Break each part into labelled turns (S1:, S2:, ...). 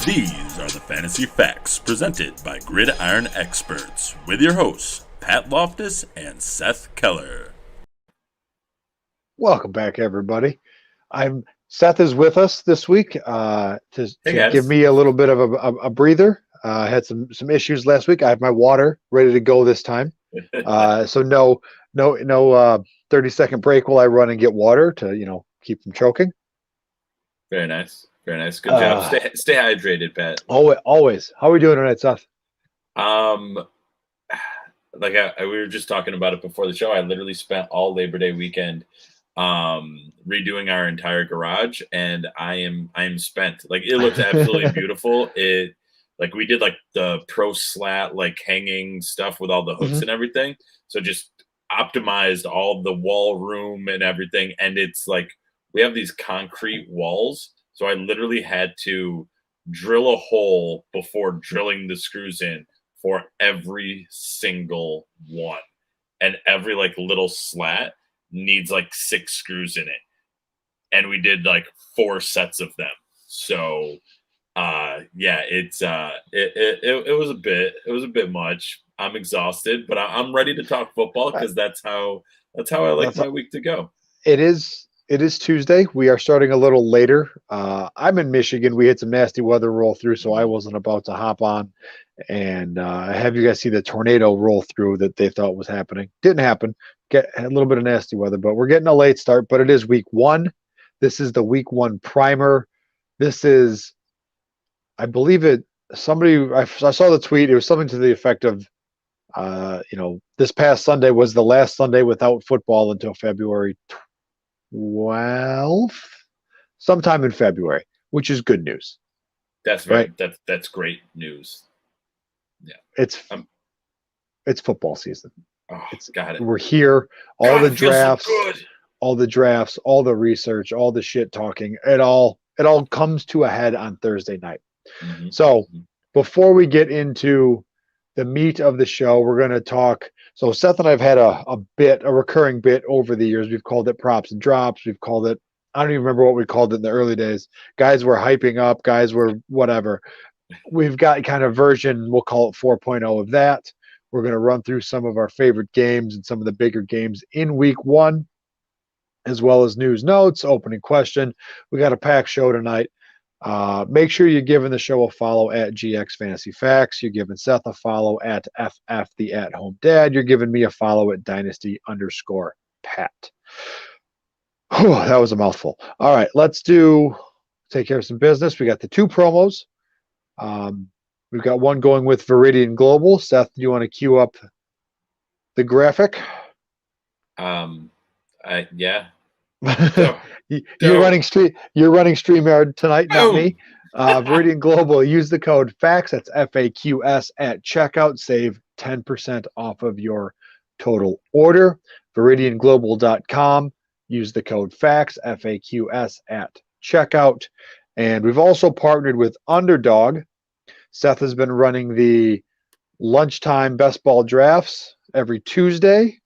S1: These are the Fantasy Facts presented by Gridiron Experts with your hosts, Pat Loftus and Seth Keller.
S2: Welcome back, everybody. Seth is with us this week to give me a little bit of a breather. I had some issues last week. I have my water ready to go this time. So no 30-second break while I run and get water to keep from choking.
S3: Very nice. Very nice. Good job. Stay hydrated, Pat.
S2: Always. How are we doing tonight, Seth?
S3: We were just talking about it before the show. I literally spent all Labor Day weekend redoing our entire garage, and I am spent. Like, it looks absolutely beautiful. We did like the pro slat hanging stuff with all the hooks and everything. So just optimized all the wall room and everything. And it's like we have these concrete walls. So I literally had to drill a hole before drilling the screws in for every single one. And every little slat needs 6 screws in it. And we did 4 sets of them. So it was a bit much. I'm exhausted, but I'm ready to talk football because that's how I like my week to go.
S2: It is Tuesday. We are starting a little later. I'm in Michigan. We had some nasty weather roll through, so I wasn't about to hop on and have you guys see the tornado roll through that they thought was happening. Didn't happen. Get a little bit of nasty weather, but we're getting a late start. But it is week 1. This is the week 1 primer. This is, I believe it. I saw the tweet. It was something to the effect of, this past Sunday was the last Sunday without football until February 12th, sometime in February, which is good news.
S3: That's right. That's great news. Yeah, it's
S2: football season.
S3: Oh, got it.
S2: We're here. All the drafts, all the research, all the shit talking. It all comes to a head on Thursday night. Mm-hmm. So before we get into the meat of the show, we're going to talk. So Seth and I have had a recurring bit over the years. We've called it props and drops. We've called it, I don't even remember what we called it in the early days. Guys were hyping up. Guys were whatever. We've got kind of version, we'll call it 4.0 of that. We're going to run through some of our favorite games and some of the bigger games in week 1, as well as news notes, opening question. We got a packed show tonight. Make sure you're giving the show a follow at GX Fantasy Facts. You're giving Seth a follow at FF the At Home Dad. You're giving me a follow at Dynasty_Pat. Whew, that was a mouthful. All right, let's take care of some business. We got the 2 promos. We've got one going with Viridian Global. Seth, do you want to cue up the graphic?
S3: Yeah.
S2: You're running StreamYard tonight, not me. Viridian Global, use the code FAQS, that's FAQS at checkout, save 10% off of your total order. ViridianGlobal.com, use the code FAQS, FAQS at checkout. And we've also partnered with Underdog. Seth has been running the lunchtime best ball drafts every Tuesday.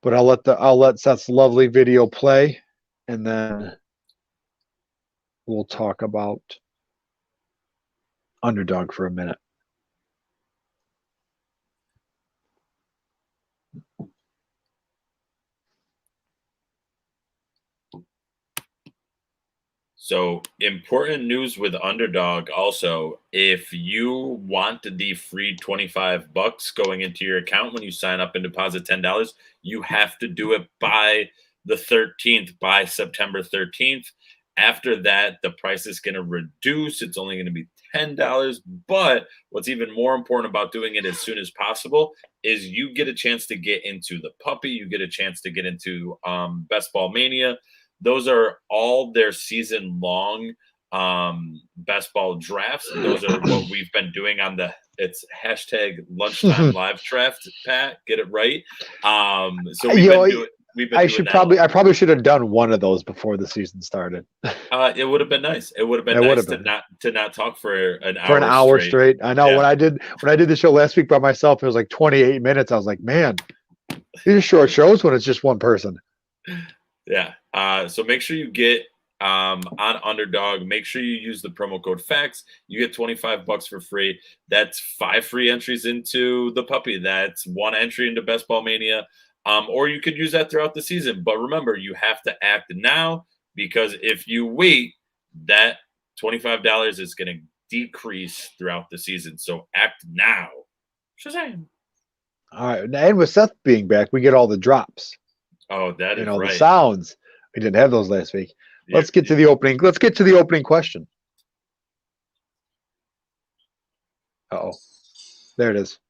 S2: But I'll let Seth's lovely video play, and then we'll talk about Underdog for a minute.
S3: So, important news with Underdog also, if you want the free $25 going into your account when you sign up and deposit $10, you have to do it by the 13th, by September 13th. After that, the price is going to reduce. It's only going to be $10. But what's even more important about doing it as soon as possible is you get a chance to get into the puppy. You get a chance to get into Best Ball Mania. Those are all their season-long best ball drafts. Those are what we've been doing it's hashtag lunchtime live draft, Pat. Get it right. So
S2: I probably should have done one of those before the season started.
S3: It would have been nice. It would have been nice to not talk for an
S2: hour straight. I know. Yeah. When I did the show last week by myself, it was 28 minutes. I was like, man, these are short shows when it's just one person.
S3: Yeah. So make sure you get on Underdog. Make sure you use the promo code FACTS. You get $25 for free. That's 5 free entries into the puppy. That's 1 entry into Best Ball Mania. Or you could use that throughout the season. But remember, you have to act now, because if you wait, that $25 is going to decrease throughout the season. So act now. Shazam.
S2: All right. And with Seth being back, we get all the drops.
S3: Oh, that is
S2: all
S3: right.
S2: The sounds. We didn't have those last week. Let's get to the opening. Let's get to the opening question. Uh-oh. There it is.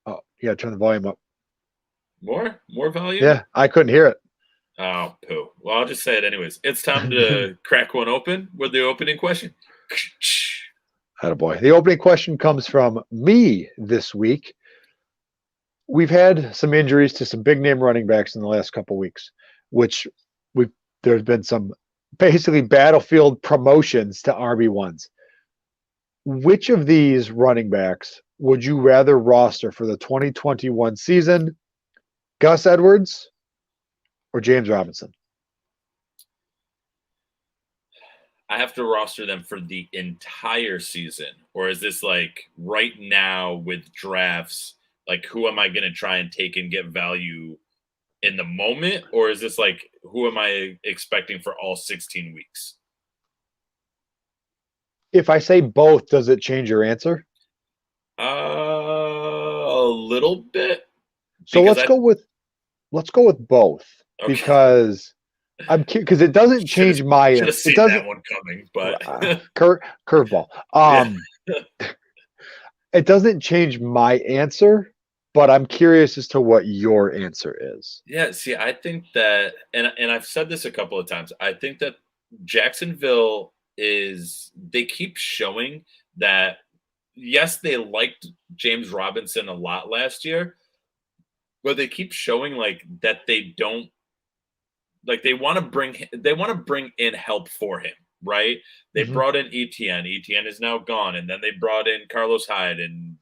S2: Oh, you gotta turn the volume up.
S3: More volume?
S2: Yeah, I couldn't hear it.
S3: Oh, poo. Well, I'll just say it anyways. It's time to crack one open with the opening question.
S2: Attaboy. The opening question comes from me this week. We've had some injuries to some big name running backs in the last couple weeks, which there's been some basically battlefield promotions to RB1s. Which of these running backs would you rather roster for the 2021 season? Gus Edwards or James Robinson?
S3: I have to roster them for the entire season, or is this like right now with drafts? Like, who am I going to try and take and get value in the moment? Or is this like, who am I expecting for all 16 weeks?
S2: If I say both, does it change your answer?
S3: A little bit.
S2: So let's go with both, okay. Because because it doesn't change my.
S3: Should have seen that one coming, but
S2: curveball. It doesn't change my answer, but I'm curious as to what your answer is.
S3: Yeah, see, I think that, and I've said this a couple of times, I think that Jacksonville they keep showing that, yes, they liked James Robinson a lot last year, but they keep showing like that they don't, like they want to bring in help for him, right? They brought in Etienne. Etienne is now gone, and then they brought in Carlos Hyde, and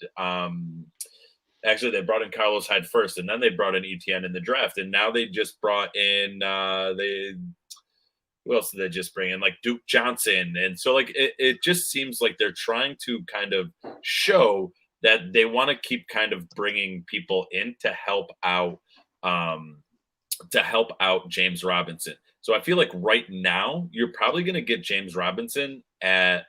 S3: actually they brought in Carlos Hyde first, and then they brought in Etienne in the draft, and now they just brought in who else did they just bring in? Like Duke Johnson. And so like it just seems like they're trying to kind of show that they want to keep kind of bringing people in to help out James Robinson. So I feel like right now you're probably going to get James Robinson at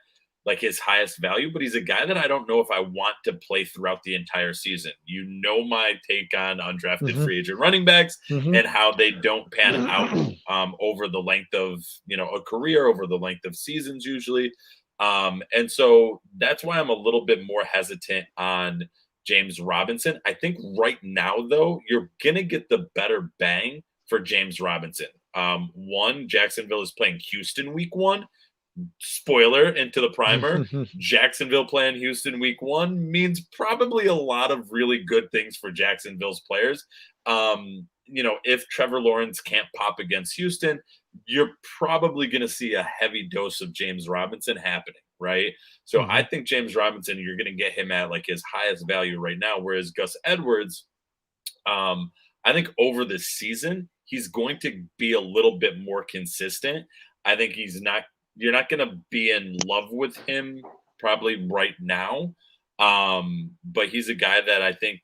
S3: like his highest value, but he's a guy that I don't know if I want to play throughout the entire season. You know my take on undrafted free agent running backs and how they don't pan out over the length of, a career, over the length of seasons usually. And so that's why I'm a little bit more hesitant on James Robinson. I think right now, though, you're going to get the better bang for James Robinson. One, Jacksonville is playing Houston week 1. Spoiler into the primer. Jacksonville playing Houston week 1 means probably a lot of really good things for Jacksonville's players. If Trevor Lawrence can't pop against Houston, you're probably going to see a heavy dose of James Robinson happening, right? So I think James Robinson, you're going to get him at like his highest value right now, whereas Gus Edwards, I think over the season, he's going to be a little bit more consistent. I think you're not going to be in love with him probably right now. But he's a guy that I think,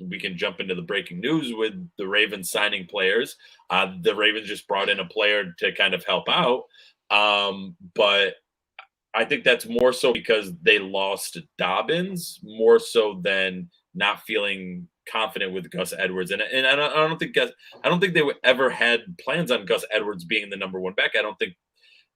S3: we can jump into the breaking news with the Ravens signing players. The Ravens just brought in a player to kind of help out. But I think that's more so because they lost Dobbins more so than not feeling confident with Gus Edwards. And I don't think they ever had plans on Gus Edwards being the number 1 back.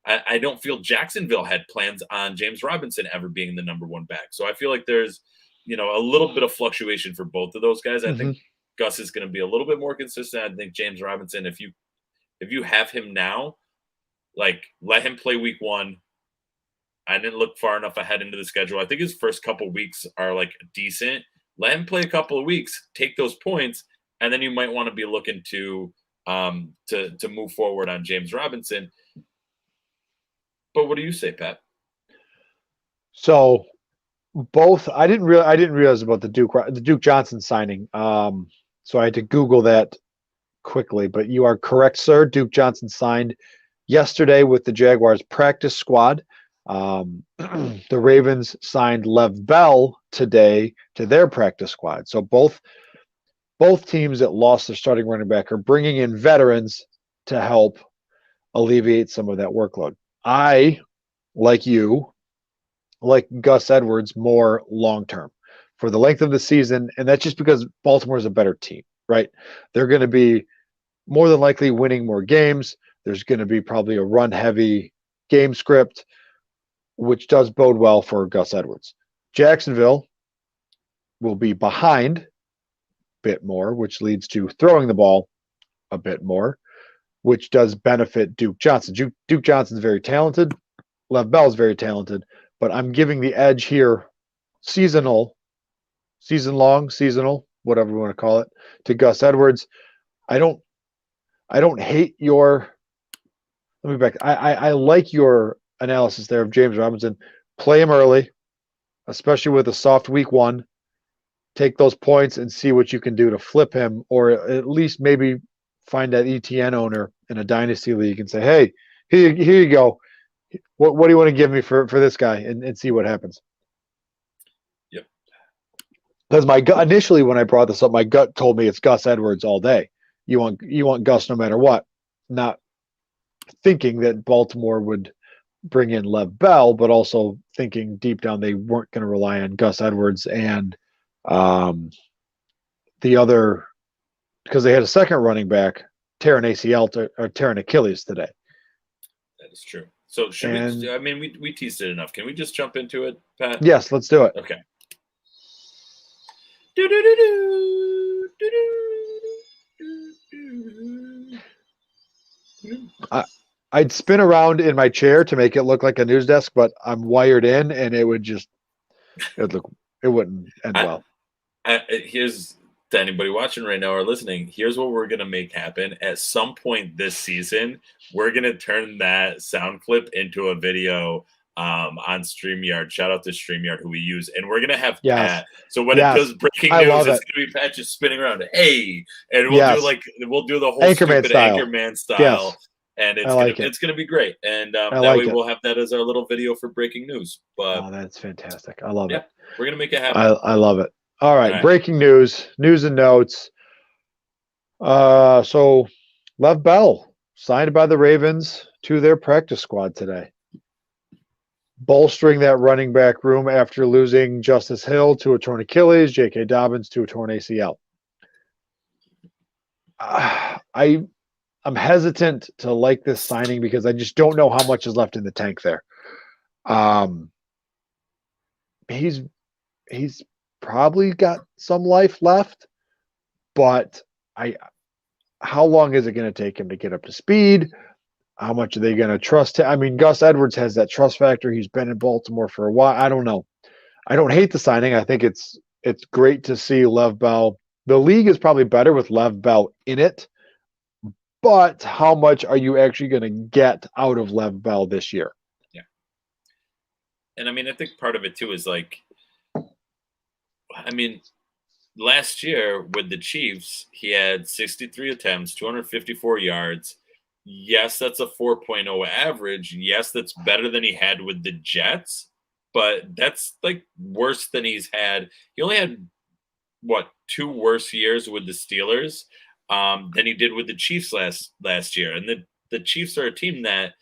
S3: I don't feel Jacksonville had plans on James Robinson ever being the number 1 back. So I feel like there's, a little bit of fluctuation for both of those guys. I think Gus is going to be a little bit more consistent. I think James Robinson, if you have him now, like let him play week 1. I didn't look far enough ahead into the schedule. I think his first couple weeks are like decent. Let him play a couple of weeks, take those points, and then you might want to be looking to move forward on James Robinson. But what do you say, Pat?
S2: So both, I didn't realize about the Duke Johnson signing. So I had to Google that quickly, but you are correct, sir. Duke Johnson signed yesterday with the Jaguars practice squad. The Ravens signed Lev Bell today to their practice squad. So both teams that lost their starting running back are bringing in veterans to help alleviate some of that workload. I, like you, like Gus Edwards more long term for the length of the season, and that's just because Baltimore is a better team, right? They're going to be more than likely winning more games. There's going to be probably a run heavy game script, which does bode well for Gus Edwards. Jacksonville will be behind a bit more, which leads to throwing the ball a bit more, which does benefit Duke Johnson. Duke Johnson's very talented. Lev Bell's very talented, but I'm giving the edge here, seasonal, whatever you want to call it, to Gus Edwards. I don't hate your. Let me back. I like your analysis there of James Robinson. Play him early, especially with a soft week one. Take those points and see what you can do to flip him, or at least maybe find that ETN owner in a dynasty league and say, "Hey, here you go. What do you want to give me for this guy?" and see what happens.
S3: Yep.
S2: Because my gut initially, when I brought this up, my gut told me it's Gus Edwards all day. You want Gus no matter what. Not thinking that Baltimore would bring in Lev Bell, but also thinking deep down they weren't going to rely on Gus Edwards and the other, because they had a second running back tear an ACL or tear an Achilles today.
S3: That is true. So we teased it enough. Can we just jump into it, Pat?
S2: Yes, let's do it.
S3: Okay.
S2: I'd spin around in my chair to make it look like a news desk, but I'm wired in, and it wouldn't end well.
S3: Here's to anybody watching right now or listening. Here's what we're gonna make happen. At some point this season, we're gonna turn that sound clip into a video on StreamYard. Shout out to StreamYard who we use, and we're gonna have Pat. So when it does breaking news, it's gonna be Pat just spinning around. Hey, and we'll do the whole Anchorman style.
S2: Yes.
S3: And it's gonna be great. And that way we'll have that as our little video for breaking news. But
S2: that's fantastic. I love it.
S3: We're gonna make it happen.
S2: I love it. All right. Breaking news and notes. So Lev Bell signed by the Ravens to their practice squad today, bolstering that running back room after losing Justice Hill to a torn Achilles, J.K. Dobbins to a torn ACL. I'm hesitant to like this signing because I just don't know how much is left in the tank there. He's probably got some life left, but how long is it going to take him to get up to speed? How much are they going to trust him? I mean, Gus Edwards has that trust factor. He's been in Baltimore for a while. I don't know. I don't hate the signing. I think it's great to see Lev Bell. The league is probably better with Lev Bell in it, but how much are you actually going to get out of Lev Bell this year?
S3: Yeah. And I mean, I think part of it too is last year with the Chiefs, he had 63 attempts, 254 yards. Yes, that's a 4.0 average. Yes, that's better than he had with the Jets, but that's worse than he's had. He only had, 2 worse years with the Steelers than he did with the Chiefs last year. And the Chiefs are a team that,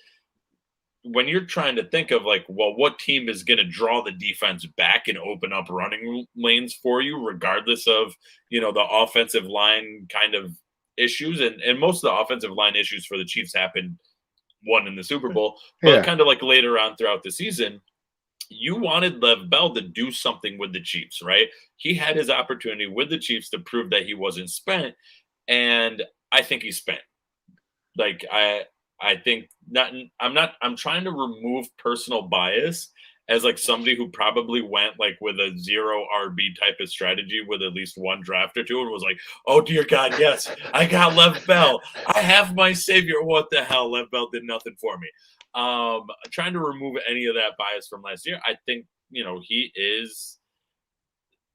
S3: when you're trying to think of what team is going to draw the defense back and open up running lanes for you, regardless of, the offensive line kind of issues. And most of the offensive line issues for the Chiefs happened in the Super Bowl, but kind of later on throughout the season, you wanted Lev Bell to do something with the Chiefs, right? He had his opportunity with the Chiefs to prove that he wasn't spent. And I think he's spent. I think I'm trying to remove personal bias as somebody who probably went with a 0 RB type of strategy with at least one draft or two and was oh dear God, yes, I got Lev Bell. I have my savior. What the hell? Lev Bell did nothing for me. Trying to remove any of that bias from last year. I think,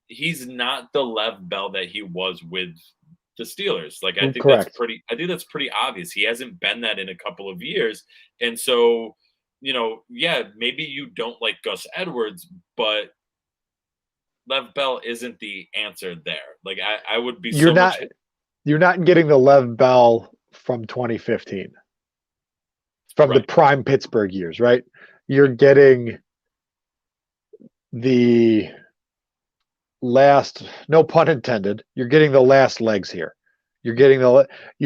S3: he's not the Lev Bell that he was with the Steelers. Like I think
S2: Correct.
S3: that's pretty obvious. He hasn't been that in a couple of years. And so, maybe you don't like Gus Edwards, but Lev Bell isn't the answer there. Like I would be
S2: You're not getting the Lev Bell from 2015. From the prime Pittsburgh years, right? You're getting the last, no pun intended, you're getting the last legs here. You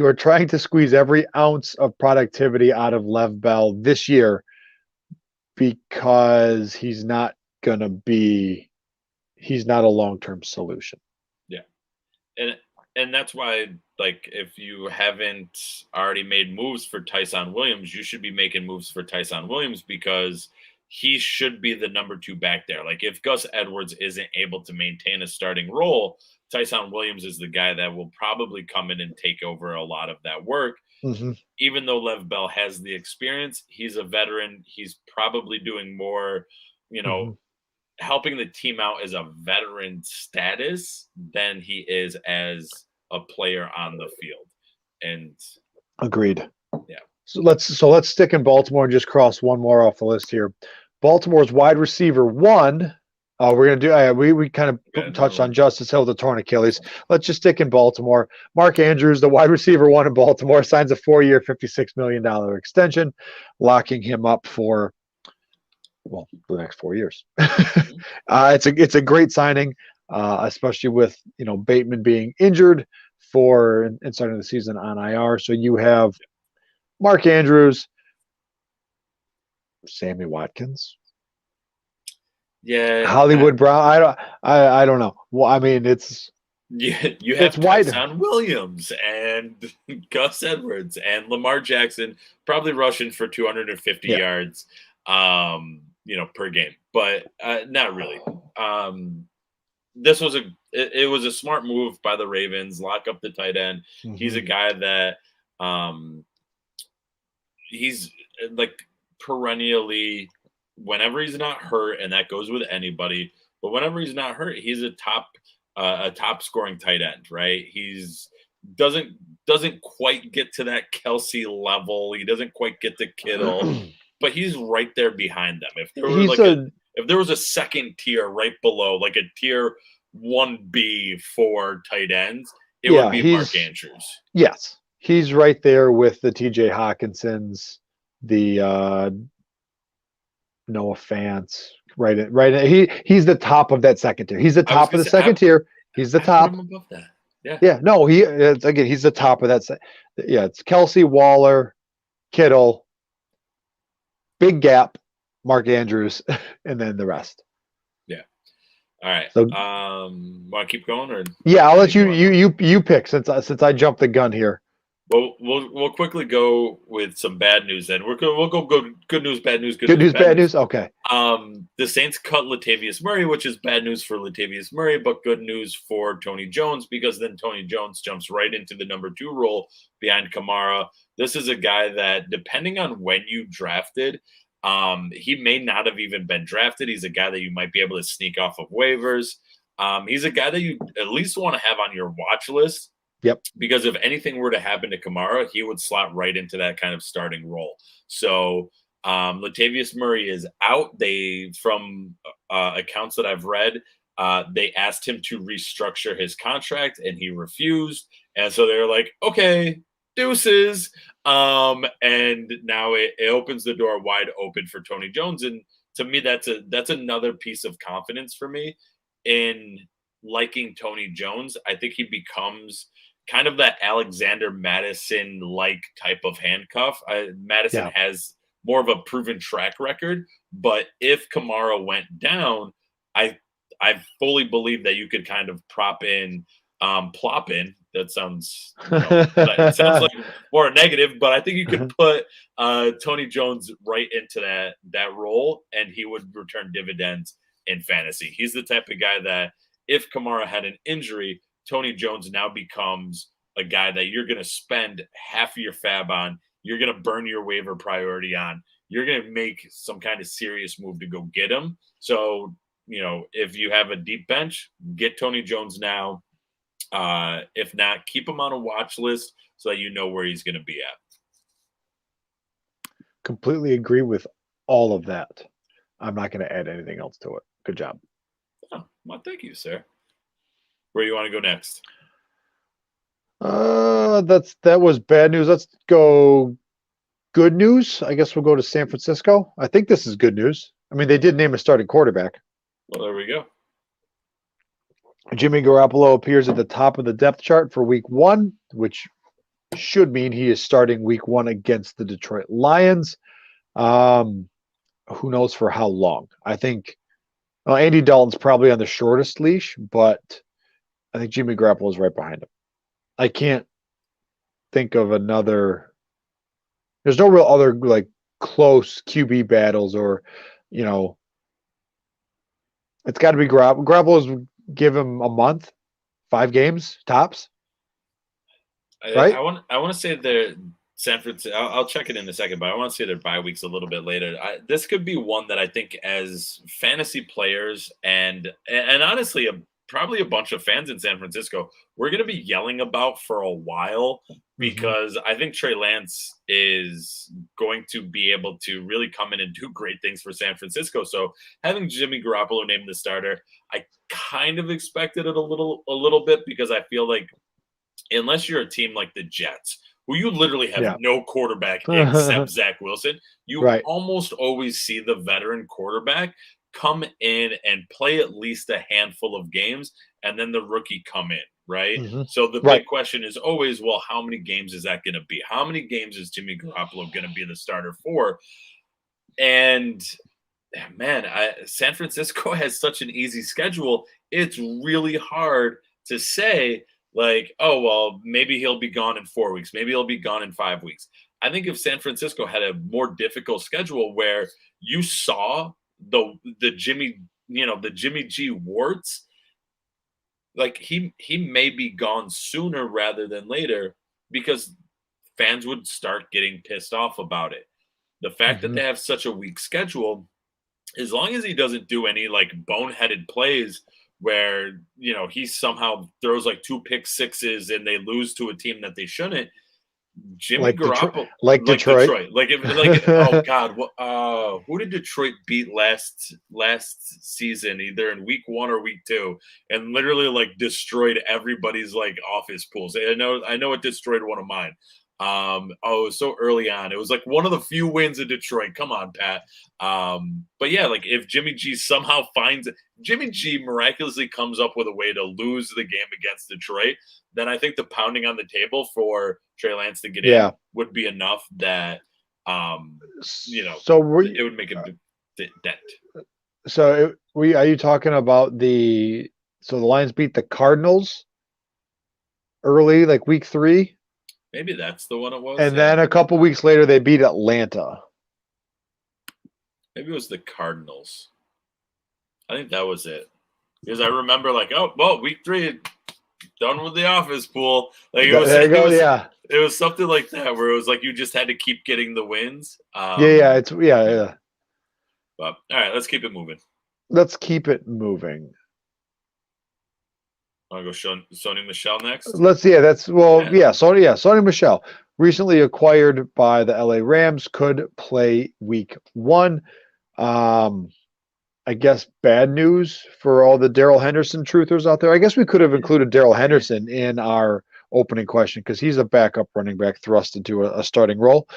S2: are trying to squeeze every ounce of productivity out of Lev Bell this year because he's not a long-term solution.
S3: Yeah. And that's why, like, if you haven't already made moves for Tyson Williams, you should be making moves for Tyson Williams because he should be the number 2 back there. Like, if Gus Edwards isn't able to maintain a starting role, Tyson Williams is the guy that will probably come in and take over a lot of that work.
S2: Mm-hmm.
S3: Even though Lev Bell has the experience, he's a veteran. He's probably doing more, helping the team out as a veteran status than he is as a player on the field. And
S2: agreed.
S3: Yeah.
S2: So let's stick in Baltimore and just cross one more off the list here. Baltimore's wide receiver 1. We're gonna do. We kind of touched on Justice Hill, the torn Achilles. Let's just stick in Baltimore. Mark Andrews, the wide receiver 1 in Baltimore, signs a 4-year, $56 million extension, locking him up for the next 4 years. It's a great signing, especially with Bateman being injured and starting the season on IR. So you have Mark Andrews, Sammy Watkins, Hollywood Brown. I don't know. Well, I mean,
S3: you have Tyson Williams and Gus Edwards and Lamar Jackson probably rushing for 250 yards. Per game, but not really. This was it was a smart move by the Ravens. Lock up the tight end. Mm-hmm. He's a guy that he's like perennially, whenever he's not hurt, and that goes with anybody, but whenever he's not hurt, he's a top scoring tight end, right? He's doesn't quite get to that Kelsey level. He doesn't quite get to Kittle. But he's right there behind them. If there was a second tier right below, like a tier 1B for tight ends, it would be Mark Andrews.
S2: Yes, he's right there with the T.J. Hawkinsons, the Noah Fants. Right. He's the top of that second tier. He's the top of the second tier. He's the top.
S3: Above that. Yeah.
S2: Yeah. No. He's the top of that. Yeah. It's Kelsey, Waller, Kittle. Big gap, Mark Andrews, and then the rest.
S3: Yeah. All right.
S2: So,
S3: want to keep going, or
S2: I'll let you pick since I jumped the gun here.
S3: Well, we'll quickly go with some bad news. Then we'll go good news, bad news,
S2: good news, bad news. Okay.
S3: The Saints cut Latavius Murray, which is bad news for Latavius Murray, but good news for Tony Jones because then Tony Jones jumps right into the number 2 role behind Kamara. This is a guy that, depending on when you drafted, he may not have even been drafted. He's a guy that you might be able to sneak off of waivers. He's a guy that you at least want to have on your watch list.
S2: Yep.
S3: Because if anything were to happen to Kamara, he would slot right into that kind of starting role. So Latavius Murray is out. From accounts that I've read, they asked him to restructure his contract and he refused. And so they're like, okay, deuces. And now it opens the door wide open for Tony Jones. And to me, that's another piece of confidence for me in liking Tony Jones. I think he becomes kind of that Alexander Madison-like type of handcuff. Madison has more of a proven track record, but if Kamara went down, I fully believe that you could kind of plop in. That sounds, it sounds like more negative, but I think you could put Tony Jones right into that role, and he would return dividends in fantasy. He's the type of guy that if Kamara had an injury, Tony Jones now becomes a guy that you're going to spend half of your fab on. You're going to burn your waiver priority on. You're going to make some kind of serious move to go get him. So, if you have a deep bench, get Tony Jones now. If not, keep him on a watch list so that you know where he's going to be at.
S2: Completely agree with all of that. I'm not going to add anything else to it. Good job.
S3: Oh, well, thank you, sir. Where do you want to go next?
S2: That was bad news. Let's go good news. I guess we'll go to San Francisco. I think this is good news. I mean, they did name a starting quarterback.
S3: Well, there we go.
S2: Jimmy Garoppolo appears at the top of the depth chart for week 1, which should mean he is starting week 1 against the Detroit Lions. Who knows for how long? I think Andy Dalton's probably on the shortest leash, but I think Jimmy Garoppolo is right behind him. I can't think of another. There's no real other like close QB battles, or it's got to be Garoppolo's. Give him a month, 5 games tops. Right?
S3: I want to say they're San Francisco. I'll check it in a second, but I want to say their bye week's a little bit later. This could be one that I think, as fantasy players and honestly, probably a bunch of fans in San Francisco, we're going to be yelling about for a while, because I think Trey Lance is going to be able to really come in and do great things for San Francisco. So having Jimmy Garoppolo named the starter, I kind of expected it a little bit, because I feel like unless you're a team like the Jets, who you literally have no quarterback except Zach Wilson, you almost always see the veteran quarterback come in and play at least a handful of games, and then the rookie come in, right? So the big question is always, well, how many games is that going to be? How many games is Jimmy Garoppolo going to be the starter for? And man, San Francisco has such an easy schedule. It's really hard to say, like, oh, well, maybe he'll be gone in 4 weeks. Maybe he'll be gone in 5 weeks. I think if San Francisco had a more difficult schedule where you saw the Jimmy G warts, like he may be gone sooner rather than later, because fans would start getting pissed off about it. The fact that they have such a weak schedule, as long as he doesn't do any like boneheaded plays where he somehow throws like 2 pick sixes and they lose to a team that they shouldn't, Jimmy Garoppolo, Detroit. Oh God, who did Detroit beat last season, either in week 1 or week 2, and literally like destroyed everybody's like office pools? I know it destroyed one of mine. So early on, it was like one of the few wins in Detroit. Come on, Pat. But yeah, like if Jimmy G miraculously comes up with a way to lose the game against Detroit, then I think the pounding on the table for Trey Lance to get in would be enough that, it would make a dent.
S2: So are you talking about the Lions beat the Cardinals early, like week 3?
S3: Maybe that's the one it was.
S2: And then a couple weeks later, they beat Atlanta.
S3: Maybe it was the Cardinals. I think that was it. Because I remember like, oh, well, week 3, done with the office pool. Like it was something like that, where it was like you just had to keep getting the wins.
S2: But
S3: all right, let's keep it moving. Want to go Sony Michelle next?
S2: Sony Michelle, recently acquired by the LA Rams, could play week 1. I guess bad news for all the Daryl Henderson truthers out there. I guess we could have included Daryl Henderson in our opening question, because he's a backup running back thrust into a starting role.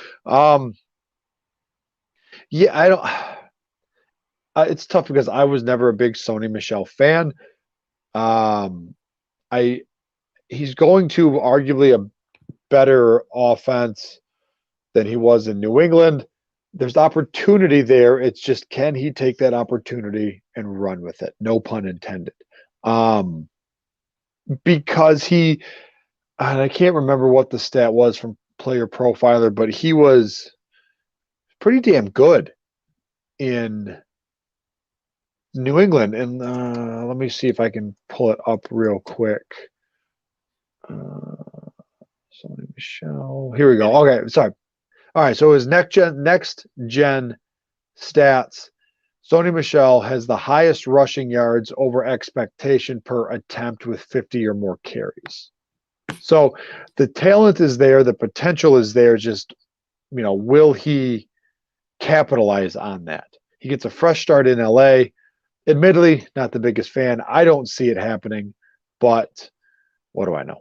S2: It's tough because I was never a big Sony Michelle fan. He's going to arguably a better offense than he was in New England. There's opportunity there. It's just, can he take that opportunity and run with it? No pun intended. Because and I can't remember what the stat was from Player Profiler, but he was pretty damn good in New England. And let me see if I can pull it up real quick. Sony Michelle. Here we go. Okay, sorry. All right, so his next gen stats. Sony Michelle has the highest rushing yards over expectation per attempt with 50 or more carries. So the talent is there, the potential is there. Just, will he capitalize on that? He gets a fresh start in LA. Admittedly, not the biggest fan. I don't see it happening, but what do I know?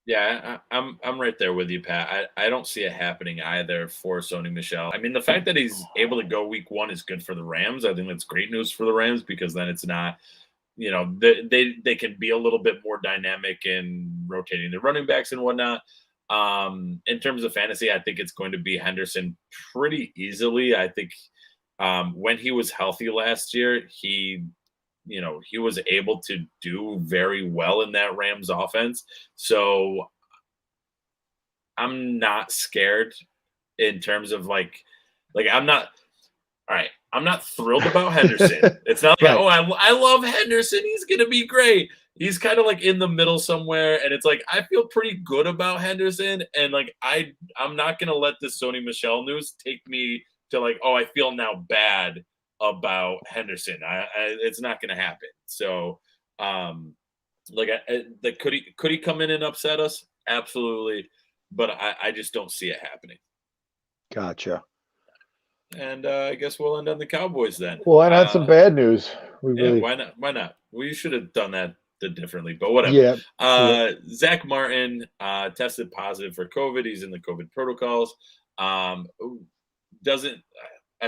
S3: Yeah, I'm right there with you, Pat. I don't see it happening either for Sony Michelle. I mean, the fact that he's able to go week 1 is good for the Rams. I think that's great news for the Rams because then it's not, they can be a little bit more dynamic in rotating the running backs and whatnot. In terms of fantasy, I think it's going to be Henderson pretty easily. I think when he was healthy last year, he was able to do very well in that Rams offense. So I'm not scared in terms of like I'm not all right. I'm not thrilled about Henderson. It's not like,
S2: right.
S3: I love Henderson. He's going to be great. He's kind of like in the middle somewhere. And it's like, I feel pretty good about Henderson. And like, I'm not going to let this Sony Michelle news take me to like, oh, I feel now bad about Henderson. It's not going to happen. So, could he come in and upset us? Absolutely. But I just don't see it happening.
S2: Gotcha.
S3: And I guess we'll end on the Cowboys then.
S2: Well, and that's some bad news.
S3: Why not? Why not? We should have done that differently, but whatever.
S2: Yeah.
S3: Zach Martin tested positive for COVID. He's in the COVID protocols. I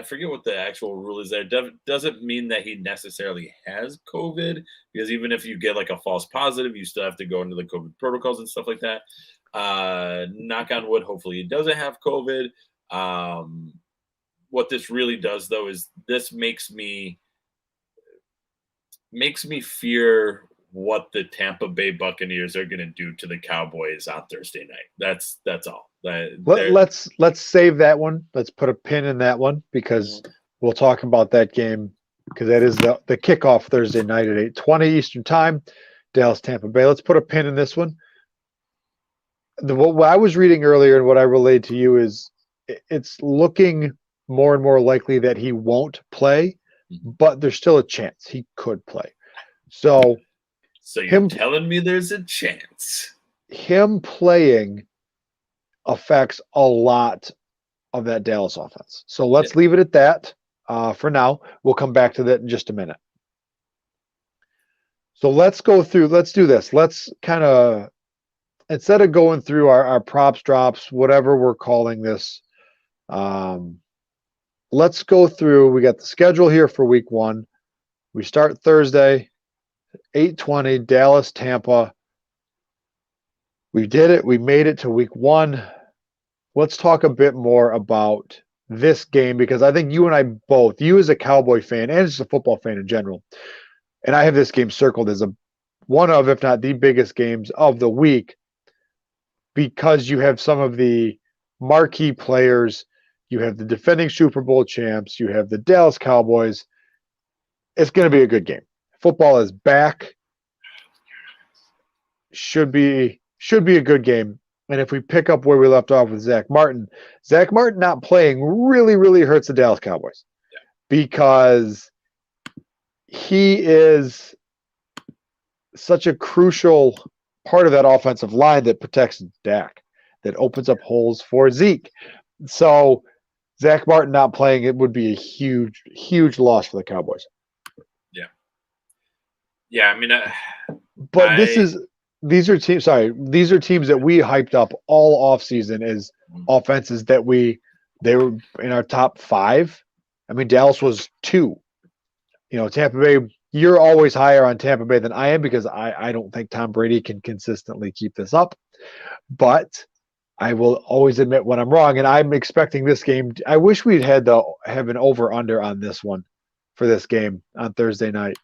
S3: forget what the actual rule is there. Doesn't mean that he necessarily has COVID, because even if you get like a false positive, you still have to go into the COVID protocols and stuff like that. Knock on wood, hopefully he doesn't have COVID. What this really does, though, is this makes me fear what the Tampa Bay Buccaneers are going to do to the Cowboys on Thursday night. That's all.
S2: Let's save that one. Let's put a pin in that one because we'll talk about that game because that is the kickoff Thursday night at 8:20 Eastern Time, Dallas, Tampa Bay. Let's put a pin in this one. What I was reading earlier and what I relayed to you is it's looking more and more likely that he won't play, but there's still a chance he could play. So
S3: you're telling me there's a chance?
S2: Him playing affects a lot of that Dallas offense. So let's leave it at that for now. We'll come back to that in just a minute. So let's do this. Let's kind of, instead of going through our props, drops, whatever we're calling this, let's go through. We got the schedule here for week 1. We start Thursday, 8:20, Dallas, Tampa. We did it. We made it to week 1. Let's talk a bit more about this game because I think you and I both, you as a Cowboy fan and as a football fan in general, and I have this game circled as one of, if not the biggest games of the week because you have some of the marquee players. You have the defending Super Bowl champs. You have the Dallas Cowboys. It's going to be a good game. Football is back. Should be a good game. And if we pick up where we left off with Zach Martin not playing really, really hurts the Dallas Cowboys because he is such a crucial part of that offensive line that protects Dak, that opens up holes for Zeke. So Zach Martin not playing, it would be a huge, huge loss for the Cowboys.
S3: Yeah. Yeah, I mean,
S2: but these are teams that we hyped up all offseason as offenses that they were in our top 5. I mean, Dallas was 2. Tampa Bay, you're always higher on Tampa Bay than I am because I don't think Tom Brady can consistently keep this up. But I will always admit when I'm wrong, and I'm expecting this game. I wish we'd have an over-under on this one for this game on Thursday night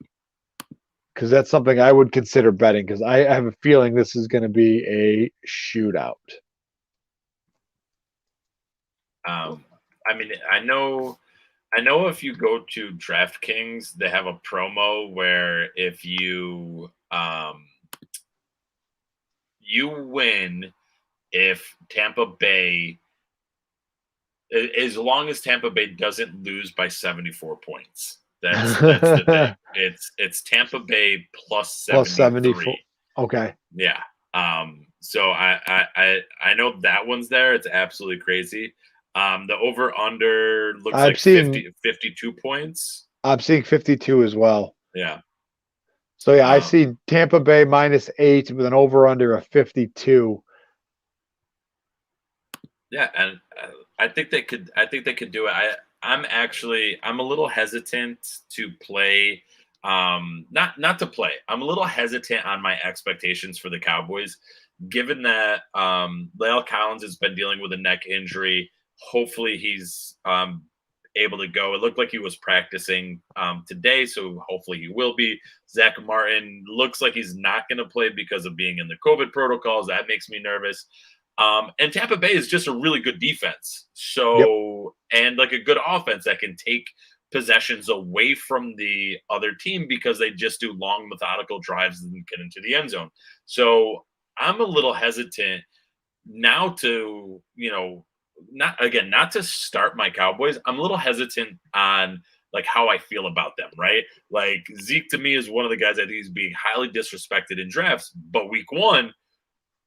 S2: because that's something I would consider betting because I have a feeling this is going to be a shootout.
S3: I mean, I know if you go to DraftKings, they have a promo where if you you win if Tampa Bay as long as Tampa Bay doesn't lose by 74 points. That's the thing. It's Tampa Bay plus 74.
S2: Okay.
S3: Yeah. So I know that one's there. It's absolutely crazy. The over under looks like 52 points.
S2: I'm seeing 52 as well.
S3: Yeah.
S2: So yeah, I see Tampa Bay -8 with an over under of 52.
S3: Yeah, and I think they could do it. I'm a little hesitant to play. Not to play. I'm a little hesitant on my expectations for the Cowboys, given that La'el Collins has been dealing with a neck injury. Hopefully he's able to go. It looked like he was practicing today, so hopefully he will be. Zach Martin looks like he's not going to play because of being in the COVID protocols. That makes me nervous. And Tampa Bay is just a really good defense. So, and like a good offense that can take possessions away from the other team because they just do long, methodical drives and get into the end zone. So I'm a little hesitant now to, not to start my Cowboys. I'm a little hesitant on like how I feel about them, right? Like Zeke to me is one of the guys I think he's being highly disrespected in drafts, but week one,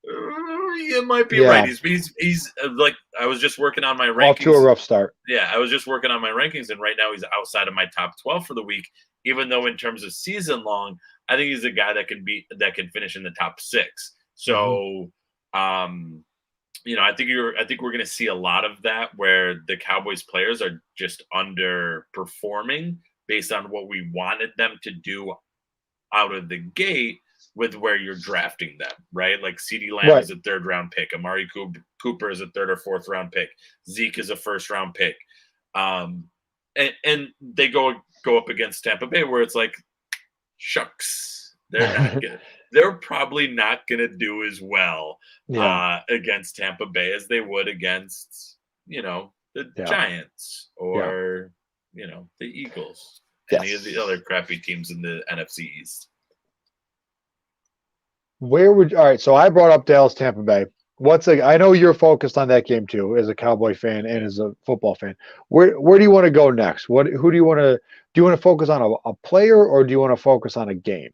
S3: you might be right. He's like, I was just working on my rankings.
S2: Off to a rough start.
S3: Yeah, I was just working on my rankings, and right now he's outside of my top 12 for the week. Even though in terms of season long, I think he's a guy that can finish in the top 6. So, I think we're going to see a lot of that where the Cowboys players are just underperforming based on what we wanted them to do out of the gate with where you're drafting them, right? Like CeeDee Lamb is a 3rd round pick. Amari Cooper is a 3rd or 4th round pick. Zeke is a 1st round pick. And they go up against Tampa Bay where it's like, shucks, they're not good. They're probably not going to do as well against Tampa Bay as they would against, the Giants or, the Eagles, any of the other crappy teams in the NFC East.
S2: All right, so I brought up Dallas Tampa Bay. I know you're focused on that game too, as a Cowboy fan and as a football fan. Where do you want to go next? Who do you want to focus on a player, or do you want to focus on a game?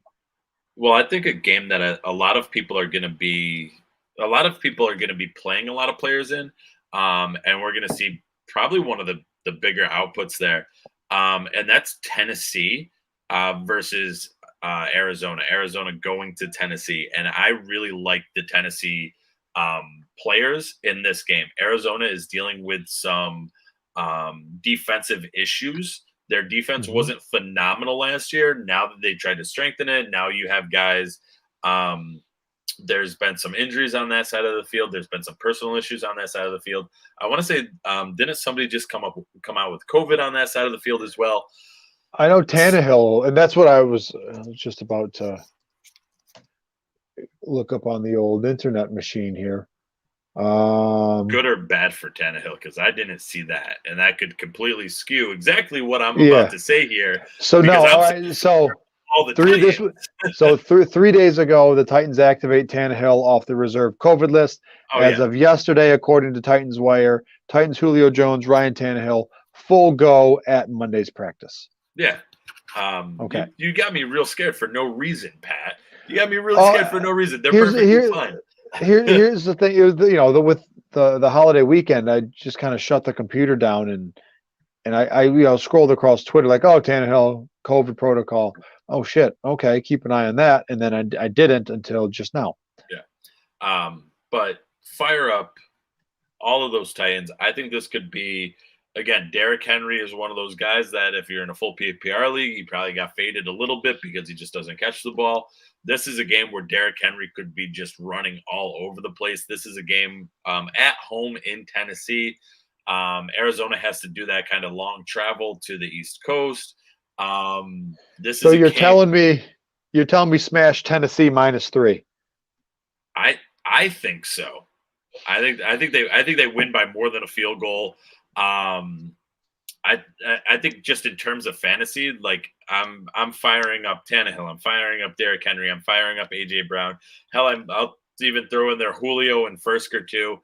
S3: Well, I think a game that a lot of people are going to be playing a lot of players in, and we're going to see probably one of the bigger outputs there, and that's Tennessee versus Arizona. Arizona going to Tennessee, and I really like the Tennessee players in this game. Arizona is dealing with some defensive issues. Their defense wasn't phenomenal last year. Now that they tried to strengthen it, now you have guys. There's been some injuries on that side of the field. There's been some personal issues on that side of the field. I want to say, didn't somebody just come out with COVID on that side of the field as well?
S2: I know Tannehill, and that's what I was just about to look up on the old internet machine here.
S3: Good or bad for Tannehill, because I didn't see that, and that could completely skew exactly what I'm about to say here.
S2: So all the 3 days ago, the Titans activate Tannehill off the reserve COVID list. Of yesterday, according to Titans Wire, Titans Julio Jones, Ryan Tannehill, full go at Monday's practice.
S3: Yeah. Okay. You got me real scared for no reason, Pat. You got me really scared for no reason. They're perfectly fine.
S2: Here's the thing. With the holiday weekend, I just kind of shut the computer down and I scrolled across Twitter like, oh, Tannehill, COVID protocol. Oh shit. Okay, keep an eye on that. And then I didn't until just now.
S3: Yeah. But fire up all of those Titans. I think this could be. Again, Derrick Henry is one of those guys that if you're in a full PPR league, he probably got faded a little bit because he just doesn't catch the ball. This is a game where Derrick Henry could be just running all over the place. This is a game at home in Tennessee. Arizona has to do that kind of long travel to the East Coast. You're telling me smash Tennessee -3. I think so. I think they win by more than a field goal. I think just in terms of fantasy, like I'm firing up Tannehill, I'm firing up Derrick Henry, I'm firing up AJ Brown. Hell, I'll even throw in there Julio and Fursker too.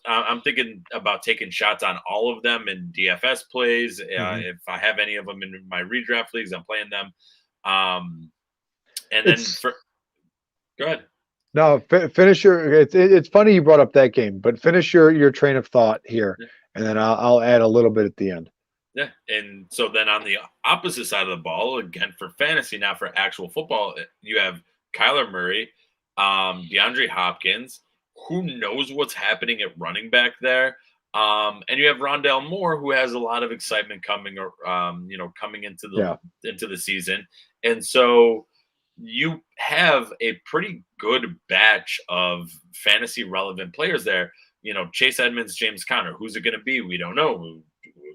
S3: I'm thinking about taking shots on all of them in DFS plays. If I have any of them in my redraft leagues, I'm playing them. And then go ahead.
S2: No, finish your. It's funny you brought up that game, but finish your train of thought here, and then I'll add a little bit at the end.
S3: Yeah, and so then on the opposite side of the ball, again for fantasy, not for actual football, you have Kyler Murray, DeAndre Hopkins. Who knows what's happening at running back there? And you have Rondale Moore, who has a lot of excitement coming, coming into the season, and so you have a pretty good batch of fantasy relevant players there. Chase Edmonds, James Conner. Who's it going to be? We don't know.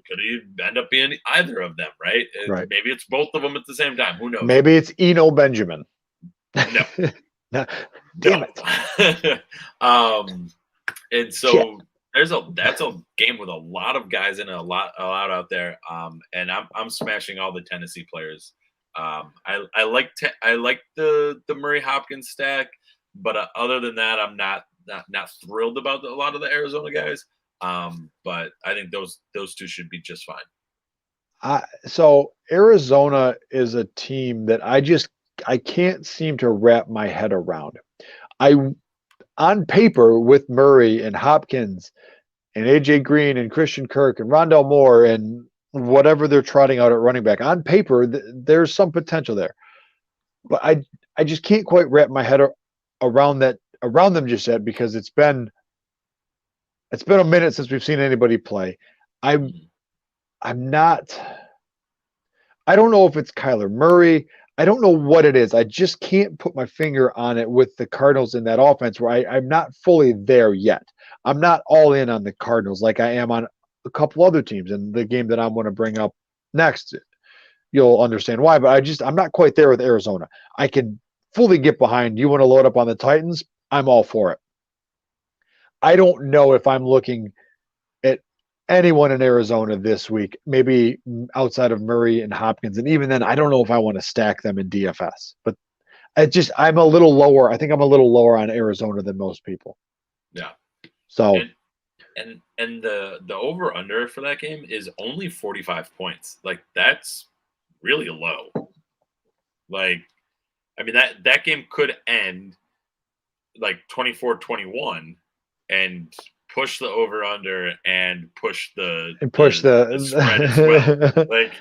S3: Could he end up being either of them, right?
S2: Right.
S3: Maybe it's both of them at the same time. Who knows?
S2: Maybe it's Eno Benjamin.
S3: No.
S2: No. Damn
S3: it. And so that's a game with a lot of guys in it, a lot out there. And I'm smashing all the Tennessee players. I like the Murray Hopkins stack, but other than that, I'm not thrilled about a lot of the Arizona guys. But I think those two should be just fine.
S2: So Arizona is a team that I can't seem to wrap my head around. On paper, with Murray and Hopkins and AJ Green and Christian Kirk and Rondale Moore and whatever they're trotting out at running back, on paper, there's some potential there. But I just can't quite wrap my head around them just yet, because it's been a minute since we've seen anybody play. I don't know if it's Kyler Murray. I don't know what it is. I just can't put my finger on it with the Cardinals in that offense, where I'm not fully there yet. I'm not all in on the Cardinals like I am on a couple other teams. And the game that I'm going to bring up next, you'll understand why. But I'm not quite there with Arizona. I can fully get behind. You want to load up on the Titans? I'm all for it. I don't know if I'm looking at anyone in Arizona this week, maybe outside of Murray and Hopkins. And even then, I don't know if I want to stack them in DFS. But I'm a little lower. I think I'm a little lower on Arizona than most people.
S3: Yeah.
S2: So.
S3: And the over under for that game is only 45 points. Like, that's really low. Like, I mean, that game could end like 24-21 and push the over under and push the spread as well. Like,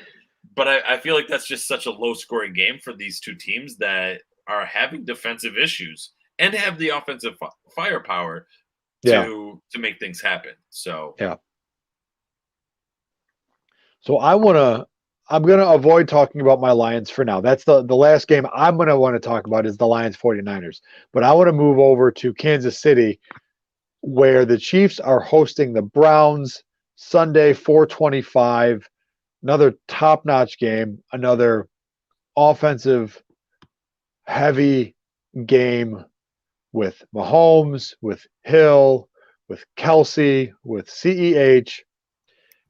S3: but I feel like that's just such a low scoring game for these two teams that are having defensive issues and have the offensive firepower to make things happen. So
S2: So I'm gonna avoid talking about my Lions for now. That's the last game I'm gonna want to talk about is the Lions 49ers. But I want to move over to Kansas City, where the Chiefs are hosting the Browns Sunday, 4:25. Another top-notch game, another offensive heavy game with Mahomes, with Hill, with Kelsey, with CEH,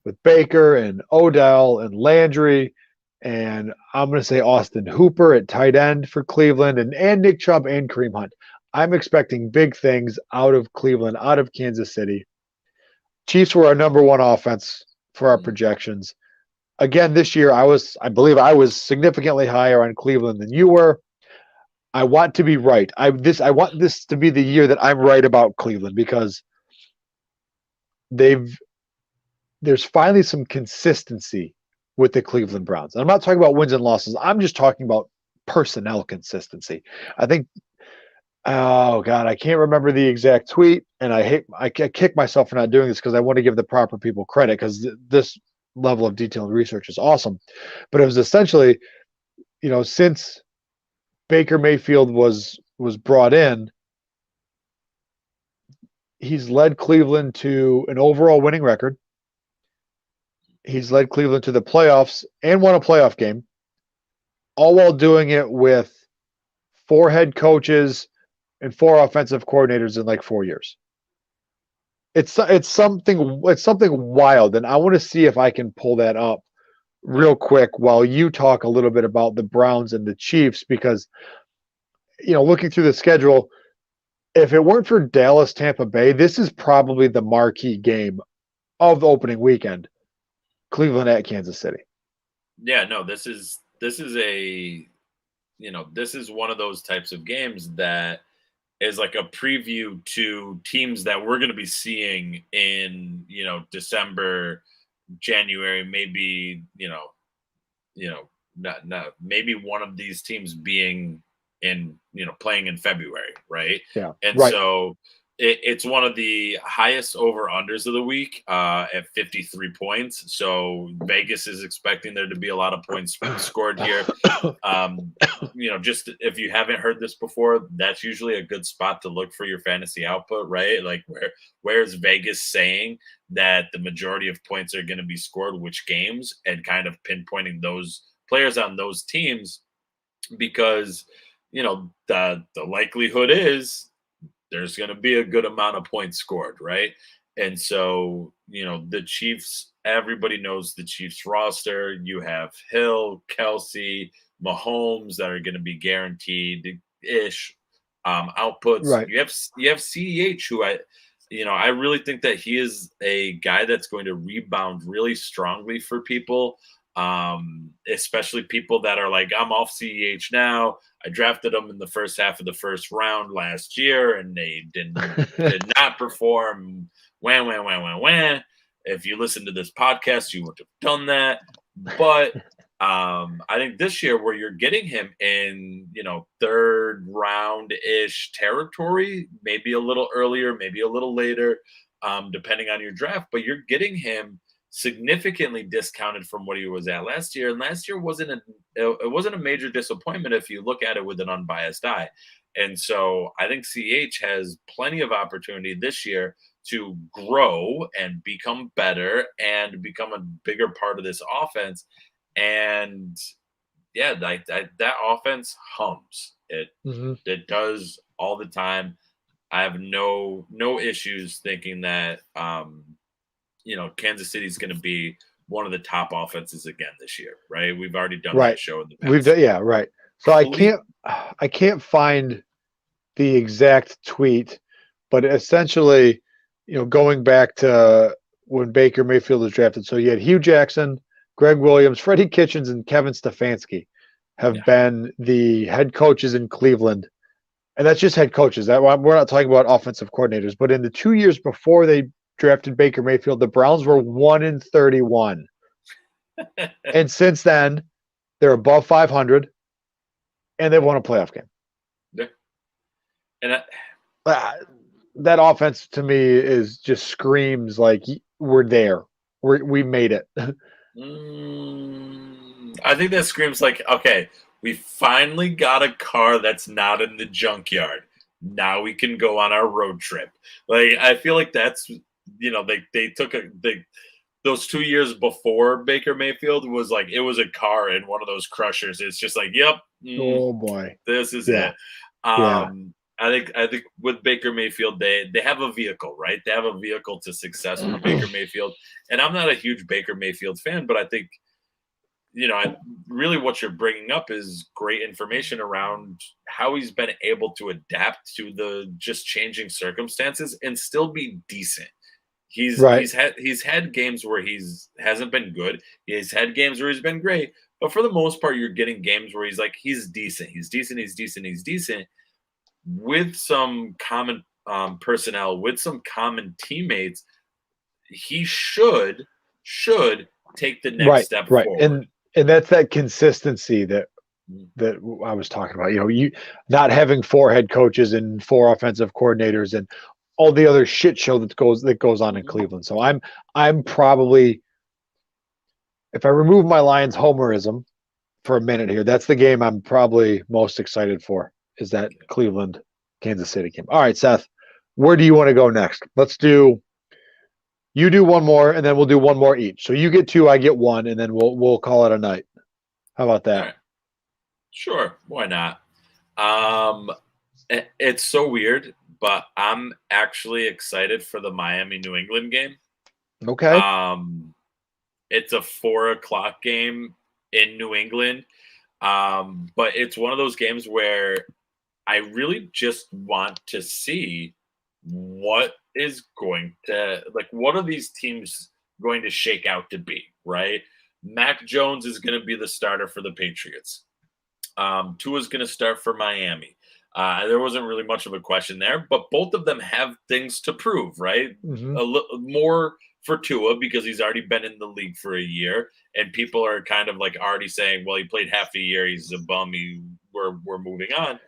S2: with Baker and Odell and Landry, and I'm going to say Austin Hooper at tight end for Cleveland, and Nick Chubb and Kareem Hunt. I'm expecting big things out of Cleveland, out of Kansas City. Chiefs were our number one offense for our projections. Again, this year, I believe I was significantly higher on Cleveland than you were. I want to be right. I want this to be the year that I'm right about Cleveland, because there's finally some consistency with the Cleveland Browns. I'm not talking about wins and losses. I'm just talking about personnel consistency. I think, oh God, I can't remember the exact tweet, and I kick myself for not doing this because I want to give the proper people credit, because this level of detailed research is awesome. But it was essentially, since Baker Mayfield was brought in, he's led Cleveland to an overall winning record. He's led Cleveland to the playoffs and won a playoff game, all while doing it with 4 head coaches and 4 offensive coordinators in like 4 years. It's something wild, and I want to see if I can pull that up real quick while you talk a little bit about the Browns and the Chiefs, because looking through the schedule, if it weren't for Dallas Tampa Bay, this is probably the marquee game of the opening weekend. Cleveland at Kansas City.
S3: Yeah, no, this is a this is one of those types of games that is like a preview to teams that we're going to be seeing in, December, January, maybe, not maybe one of these teams being in, playing in February, right?
S2: Yeah.
S3: And
S2: right.
S3: so it's one of the highest over unders of the week at 53 points. So Vegas is expecting there to be a lot of points scored here. Just if you haven't heard this before, that's usually a good spot to look for your fantasy output, right? Like where is Vegas saying that the majority of points are going to be scored, which games, and kind of pinpointing those players on those teams, because the likelihood is there's going to be a good amount of points scored, right? And so, the Chiefs, everybody knows the Chiefs roster. You have Hill, Kelsey, Mahomes that are going to be guaranteed-ish outputs.
S2: Right.
S3: You have CEH, who I really think that he is a guy that's going to rebound really strongly for people, especially people that are like, I'm off CEH now. I drafted them in the first half of the first round last year, and they did not perform. Wah. If you listen to this podcast, you would have done that. But I think this year, where you're getting him in, third round-ish territory, maybe a little earlier, maybe a little later, depending on your draft, but you're getting him significantly discounted from what he was at last year. And last year wasn't a major disappointment if you look at it with an unbiased eye. And so I think CH has plenty of opportunity this year to grow and become better and become a bigger part of this offense. And yeah, that offense hums. It does all the time. I have no issues thinking that Kansas City is going to be one of the top offenses again this year, right? We've already done that show in the past.
S2: Right. So I can't find the exact tweet, but essentially, going back to when Baker Mayfield was drafted. So you had Hugh Jackson, Greg Williams, Freddie Kitchens, and Kevin Stefanski have been the head coaches in Cleveland. And that's just head coaches. We're not talking about offensive coordinators. But in the 2 years before they drafted Baker Mayfield, the Browns were 1-31. And since then, they're above 500, and they've won a playoff game.
S3: Yeah. And
S2: that offense to me is just screams like we're there. We made it.
S3: I think that screams like, okay, we finally got a car that's not in the junkyard. Now we can go on our road trip. Like, I feel like that's, they took those 2 years before Baker Mayfield was like, it was a car in one of those crushers. It's just like, yep.
S2: Oh boy.
S3: This is it. I think with Baker Mayfield, they have a vehicle, right? They have a vehicle to success with Baker Mayfield. And I'm not a huge Baker Mayfield fan, but I think, really what you're bringing up is great information around how he's been able to adapt to the just changing circumstances and still be decent. He's had games where hasn't been good. He's had games where he's been great, but for the most part, you're getting games where he's decent. He's decent with some common personnel, with some common teammates. He should take the next step forward.
S2: And that's that consistency that I was talking about. You not having 4 head coaches and 4 offensive coordinators and all the other shit show that goes on in Cleveland. So I'm probably, if I remove my Lions homerism for a minute here, that's the game I'm probably most excited for, is that Cleveland Kansas City game. All right, Seth, where do you want to go next? You do one more, and then we'll do one more each. So you get 2, I get 1, and then we'll call it a night. How about that?
S3: Right. Sure, why not? It's so weird, but I'm actually excited for the Miami New England game.
S2: Okay.
S3: It's a 4:00 game in New England, but it's one of those games where I really just want to see what is going to, like, what are these teams going to shake out to be, right? Mac Jones is going to be the starter for the Patriots. Tua's going to start for Miami. There wasn't really much of a question there, but both of them have things to prove, right?
S2: Mm-hmm.
S3: A little more for Tua because he's already been in the league for a year, and people are kind of like already saying, "Well, he played half a year. He's a bum. We're moving on."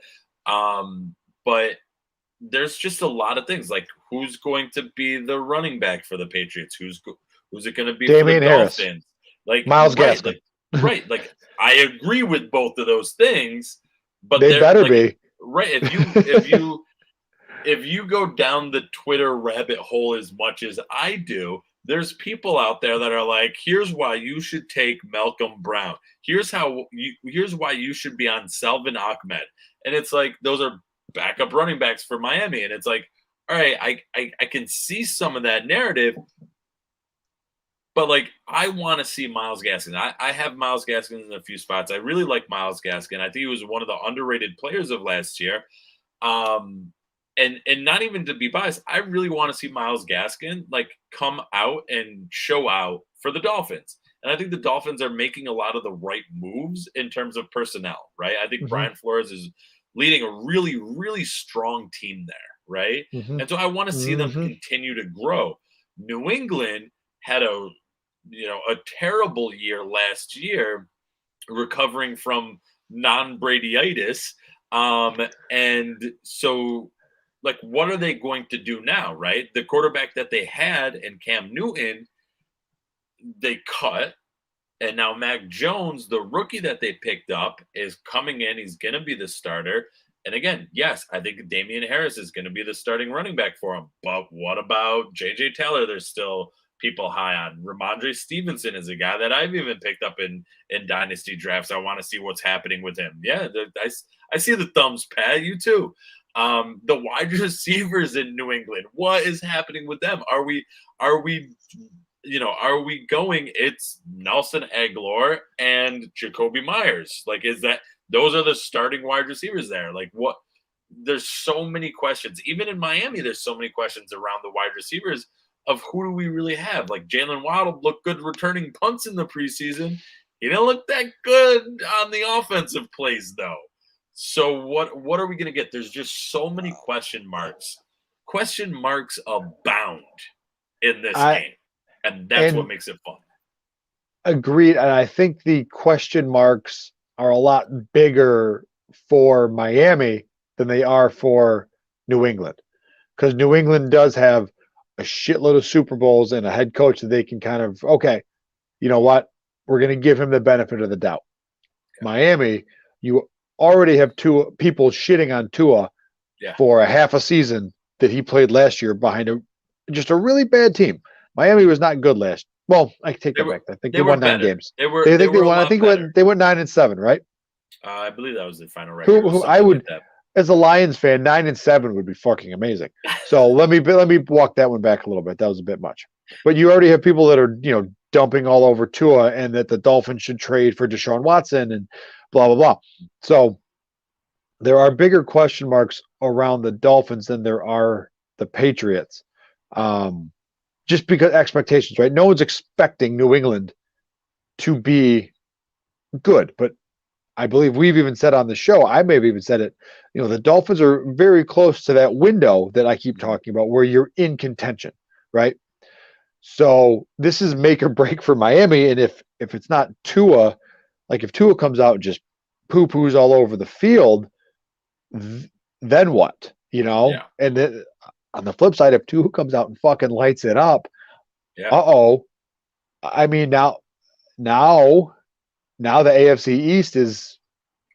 S3: But there's just a lot of things like who's going to be the running back for the Patriots? Who's it going to be
S2: Damian
S3: for the
S2: Harris.
S3: Dolphins? Like
S2: Miles
S3: right,
S2: Gaskin.
S3: Right. Like I agree with both of those things, but
S2: they better be
S3: right. If you go down the Twitter rabbit hole as much as I do, there's people out there that are like, here's why you should take Malcolm Brown. Here's why you should be on Salvin Ahmed. And it's like, those are backup running backs for Miami. And it's like, all right, I can see some of that narrative, but like, I want to see Myles Gaskin. I have Myles Gaskin in a few spots. I really like Myles Gaskin. I think he was one of the underrated players of last year. And not even to be biased, I really want to see Myles Gaskin like come out and show out for the Dolphins. And I think the Dolphins are making a lot of the right moves in terms of personnel, right? I think Brian Flores is leading a really, really strong team there, right? And so I want to see them continue to grow. New England had a terrible year last year, recovering from non-Bradyitis. And so, like, what are they going to do now, right? The quarterback that they had in Cam Newton, they cut. And now Mac Jones, the rookie that they picked up, is coming in. He's going to be the starter. And again, yes, I think Damian Harris is going to be the starting running back for him. But what about J.J. Taylor? There's still people high on. Ramondre Stevenson is a guy that I've even picked up in dynasty drafts. I want to see what's happening with him. Yeah, I see the thumbs, Pat. You too. The wide receivers in New England, what is happening with them? Are we going, it's Nelson Aguilar and Jacoby Myers? Like, those are the starting wide receivers there? Like, what? There's so many questions. Even in Miami, there's so many questions around the wide receivers of who do we really have? Like, Jalen Waddle looked good returning punts in the preseason. He didn't look that good on the offensive plays, though. So what are we going to get? There's just so many question marks. Question marks abound in this game. And that's what makes it fun.
S2: Agreed. And I think the question marks are a lot bigger for Miami than they are for New England. Because New England does have a shitload of Super Bowls and a head coach that they can kind of, okay, you know what? We're going to give him the benefit of the doubt. Okay. Miami, you already have two people shitting on Tua for a half a season that he played last year behind just a really bad team. Miami was not good last. Well, I take that back. I think they won 9 games. They won. I think they went 9-7, right?
S3: I believe that was the final record.
S2: Who I would, as a Lions fan, 9-7 would be fucking amazing. So let me walk that one back a little bit. That was a bit much. But you already have people that are dumping all over Tua and that the Dolphins should trade for Deshaun Watson and blah blah blah. So there are bigger question marks around the Dolphins than there are the Patriots. Just because expectations, right? No one's expecting New England to be good, but I believe we've even said on the show, I may have even said it, the Dolphins are very close to that window that I keep talking about where you're in contention, right? So this is make or break for Miami. And if it's not Tua, like if Tua comes out and just poo-poos all over the field, then what? And then on the flip side, if Tua comes out and fucking lights it up, I mean, now the AFC East is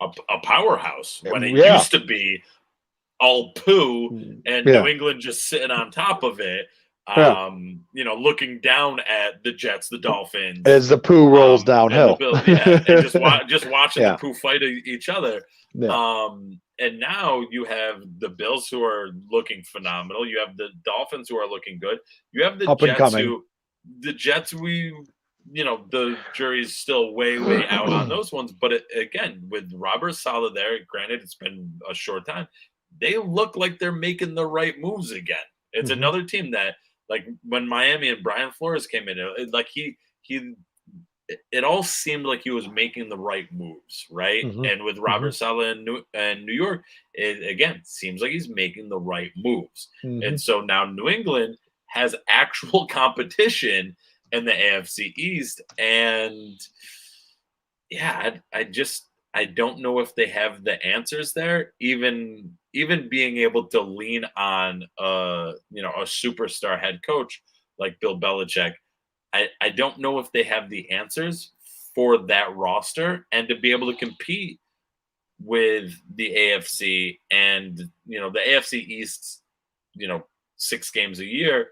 S3: a powerhouse when it used to be all poo and New England just sitting on top of it. Looking down at the Jets, the Dolphins,
S2: as the poo rolls downhill,
S3: and just watching the poo fight each other. And now you have the Bills who are looking phenomenal. You have the Dolphins who are looking good. You have the Jets the jury's still way out on those ones. But again, with Robert Saleh there, granted it's been a short time, they look like they're making the right moves again. It's another team that, like when Miami and Brian Flores came in, it all seemed like he was making the right moves, right? And with Robert Saleh in New York, it again seems like he's making the right moves. And so now New England has actual competition in the AFC East, and yeah, I don't know if they have the answers there. Even being able to lean on a superstar head coach like Bill Belichick, I don't know if they have the answers for that roster and to be able to compete with the AFC and the AFC East, 6 games a year,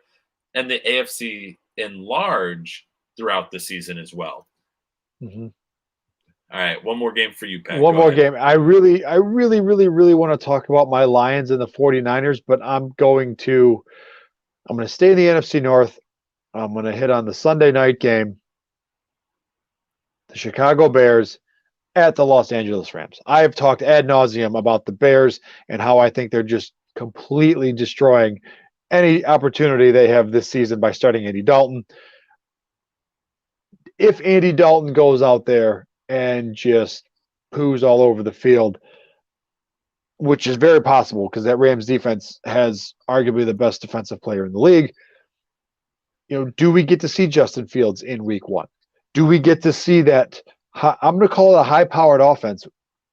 S3: and the AFC in large throughout the season as well. All right, one more game for you, Pat.
S2: One more game. I really want to talk about my Lions and the 49ers, but I'm going to stay in the NFC North. I'm going to hit on the Sunday night game, the Chicago Bears at the Los Angeles Rams. I have talked ad nauseum about the Bears and how I think they're just completely destroying any opportunity they have this season by starting Andy Dalton. If Andy Dalton goes out there and just poos all over the field, which is very possible because that Rams defense has arguably the best defensive player in the league, do we get to see Justin Fields in week 1? Do we get to see that? I'm going to call it a high-powered offense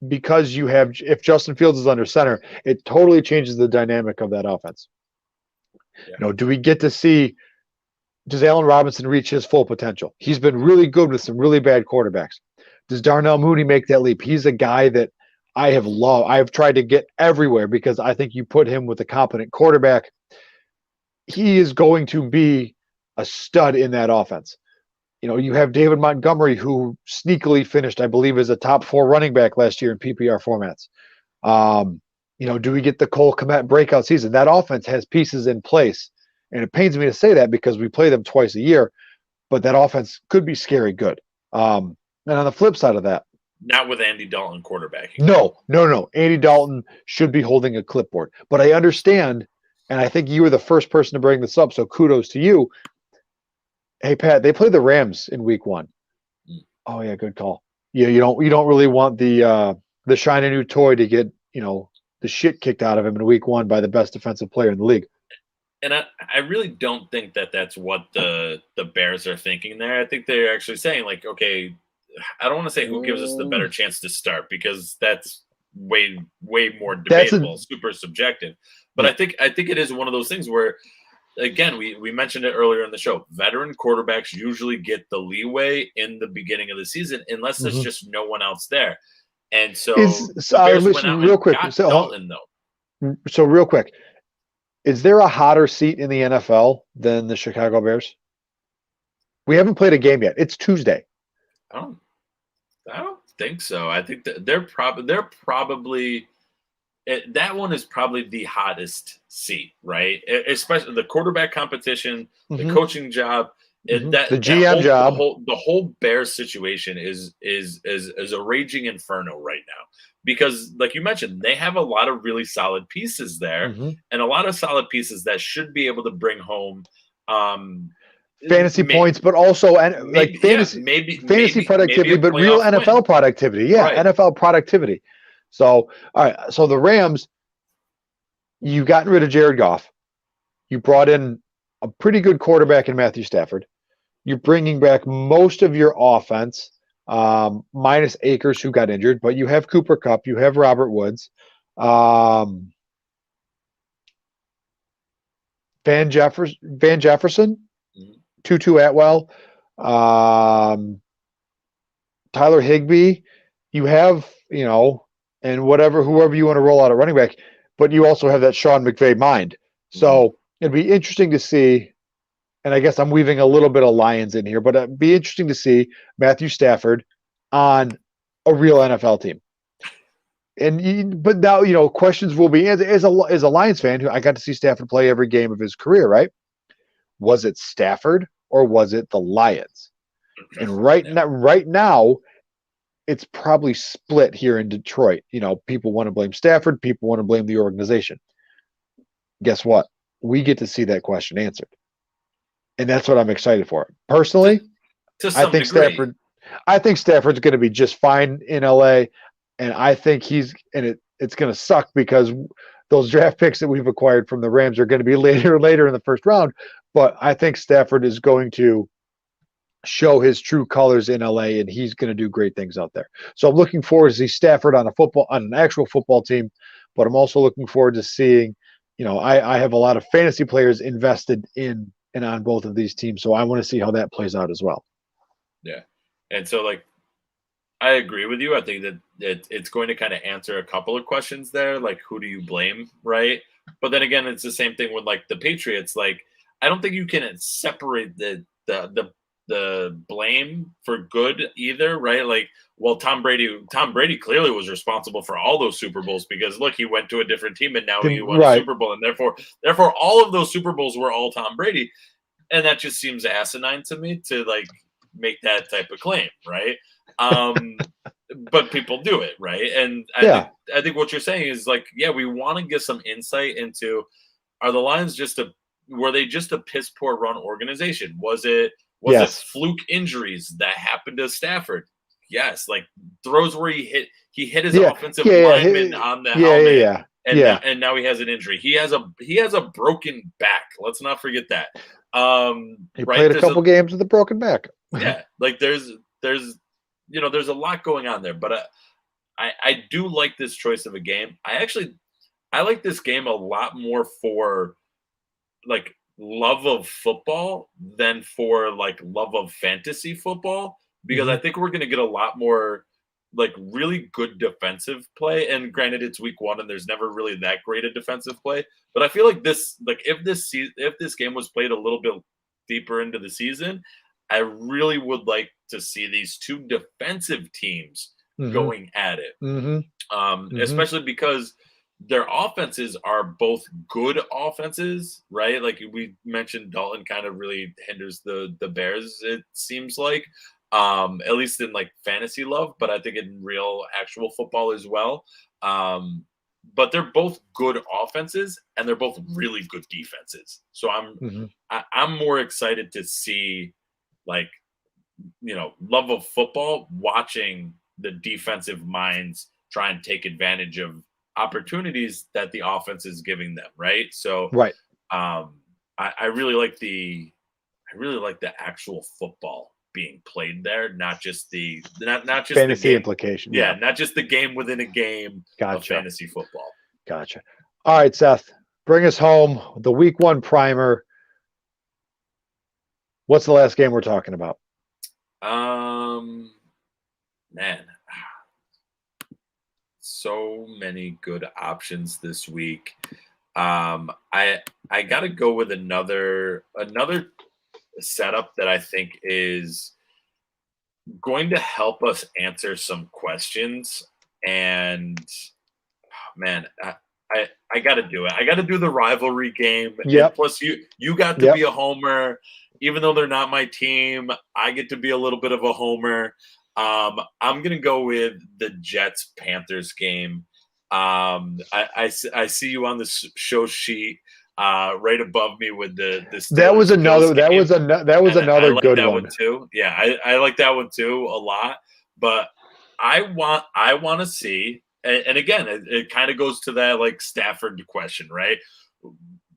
S2: because if Justin Fields is under center, it totally changes the dynamic of that offense. Yeah. Do we get to see, does Allen Robinson reach his full potential? He's been really good with some really bad quarterbacks. Does Darnell Mooney make that leap? He's a guy that I have loved. I have tried to get everywhere because I think you put him with a competent quarterback, he is going to be a stud in that offense. You have David Montgomery, who sneakily finished, I believe, as a top 4 running back last year in PPR formats. Do we get the Cole Kmet breakout season? That offense has pieces in place. And it pains me to say that because we play them twice a year, but that offense could be scary good. And on the flip side of that,
S3: not with Andy Dalton quarterbacking.
S2: No. Andy Dalton should be holding a clipboard. But I understand, and I think you were the first person to bring this up, so kudos to you. Hey, Pat, they play the Rams in week 1. Oh, yeah, good call. Yeah, you don't really want the shiny new toy to get, the shit kicked out of him in week 1 by the best defensive player in the league.
S3: And I really don't think that that's what the Bears are thinking there. I think they're actually saying, like, okay, I don't want to say who gives us the better chance to start because that's way more debatable, super subjective. But I think it is one of those things where, again, we mentioned it earlier in the show. Veteran quarterbacks usually get the leeway in the beginning of the season unless there's just no one else there. And so,
S2: real quick. So real quick, is there a hotter seat in the NFL than the Chicago Bears? We haven't played a game yet. It's Tuesday.
S3: I don't think so. I think that they're probably that one is probably the hottest seat, right? Especially the quarterback competition, the coaching job,
S2: the GM job.
S3: The whole Bears situation is a raging inferno right now because, like you mentioned, they have a lot of really solid pieces there, and a lot of solid pieces that should be able to bring home
S2: fantasy points, but also fantasy productivity, but real NFL productivity. Yeah, right. NFL productivity. So, all right. So the Rams, you've gotten rid of Jared Goff. You brought in a pretty good quarterback in Matthew Stafford. You're bringing back most of your offense, minus Akers, who got injured, but you have Cooper Kupp, you have Robert Woods, Van Jefferson, Tutu Atwell, Tyler Higbee. You have, and whoever you want to roll out at running back, but you also have that Sean McVay mind. So it'd be interesting to see, and I guess I'm weaving a little bit of Lions in here, but it'd be interesting to see Matthew Stafford on a real NFL team. But now, questions will be, as a Lions fan, who I got to see Stafford play every game of his career, right? Was it Stafford or was it the Lions? And right now, it's probably split here in Detroit. People want to blame Stafford, people want to blame the organization. Guess what? We get to see that question answered. And that's what I'm excited for. Personally,
S3: to some degree.
S2: I think Stafford's going to be just fine in LA, and I think it's going to suck because those draft picks that we've acquired from the Rams are going to be later in the first round. But I think Stafford is going to show his true colors in LA, and he's going to do great things out there. So I'm looking forward to see Stafford on an actual football team, but I'm also looking forward to seeing, I have a lot of fantasy players invested in and on both of these teams, so I want to see how that plays out as well.
S3: Yeah, and so I agree with you. I think that it's going to kind of answer a couple of questions there, like who do you blame, right? But then again, it's the same thing with the Patriots. I don't think you can separate the blame for good either, right? Tom Brady clearly was responsible for all those Super Bowls because look, he went to a different team and now he won a Super Bowl, and therefore all of those Super Bowls were all Tom Brady, and that just seems asinine to me to make that type of claim, right? But people do it, right? And I think what you're saying is we want to get some insight into, are the Lions were they just a piss poor run organization? Was it fluke injuries that happened to Stafford? Yes, throws where he hit his offensive lineman on the helmet, and now he has an injury. He has a broken back. Let's not forget that.
S2: He played a couple games with a broken back.
S3: Yeah, there's a lot going on there, but I do like this choice of a game. I like this game a lot more for love of football than for love of fantasy football, because I think we're going to get a lot more really good defensive play. And granted, it's week 1 and there's never really that great a defensive play, but I feel if this game was played a little bit deeper into the season, I really would like to see these two defensive teams going at it, especially because their offenses are both good offenses, right? We mentioned, Dalton kind of really hinders the Bears, it seems like, at least in fantasy love, but I think in real actual football as well. But they're both good offenses and they're both really good defenses. So I'm more excited to see love of football, watching the defensive minds try and take advantage of opportunities that the offense is giving them, right? So I really like the actual football being played there, not just not just
S2: fantasy
S3: the
S2: implication.
S3: Yeah, not just the game within a game of fantasy football.
S2: Gotcha. All right, Seth, bring us home the week 1 primer. What's the last game we're talking about?
S3: Man, so many good options this week. I got to go with another setup that I think is going to help us answer some questions. And man, I got to do it. I got to do the rivalry game.
S2: Yep.
S3: And plus, you got to be a homer, even though they're not my team. I get to be a little bit of a homer. I'm gonna go with the Jets-Panthers game. I see you on the show sheet right above me with the
S2: that was another good
S3: one too. Yeah, I like that one too a lot. But I want to see, and again, it kind of goes to that Stafford question, right?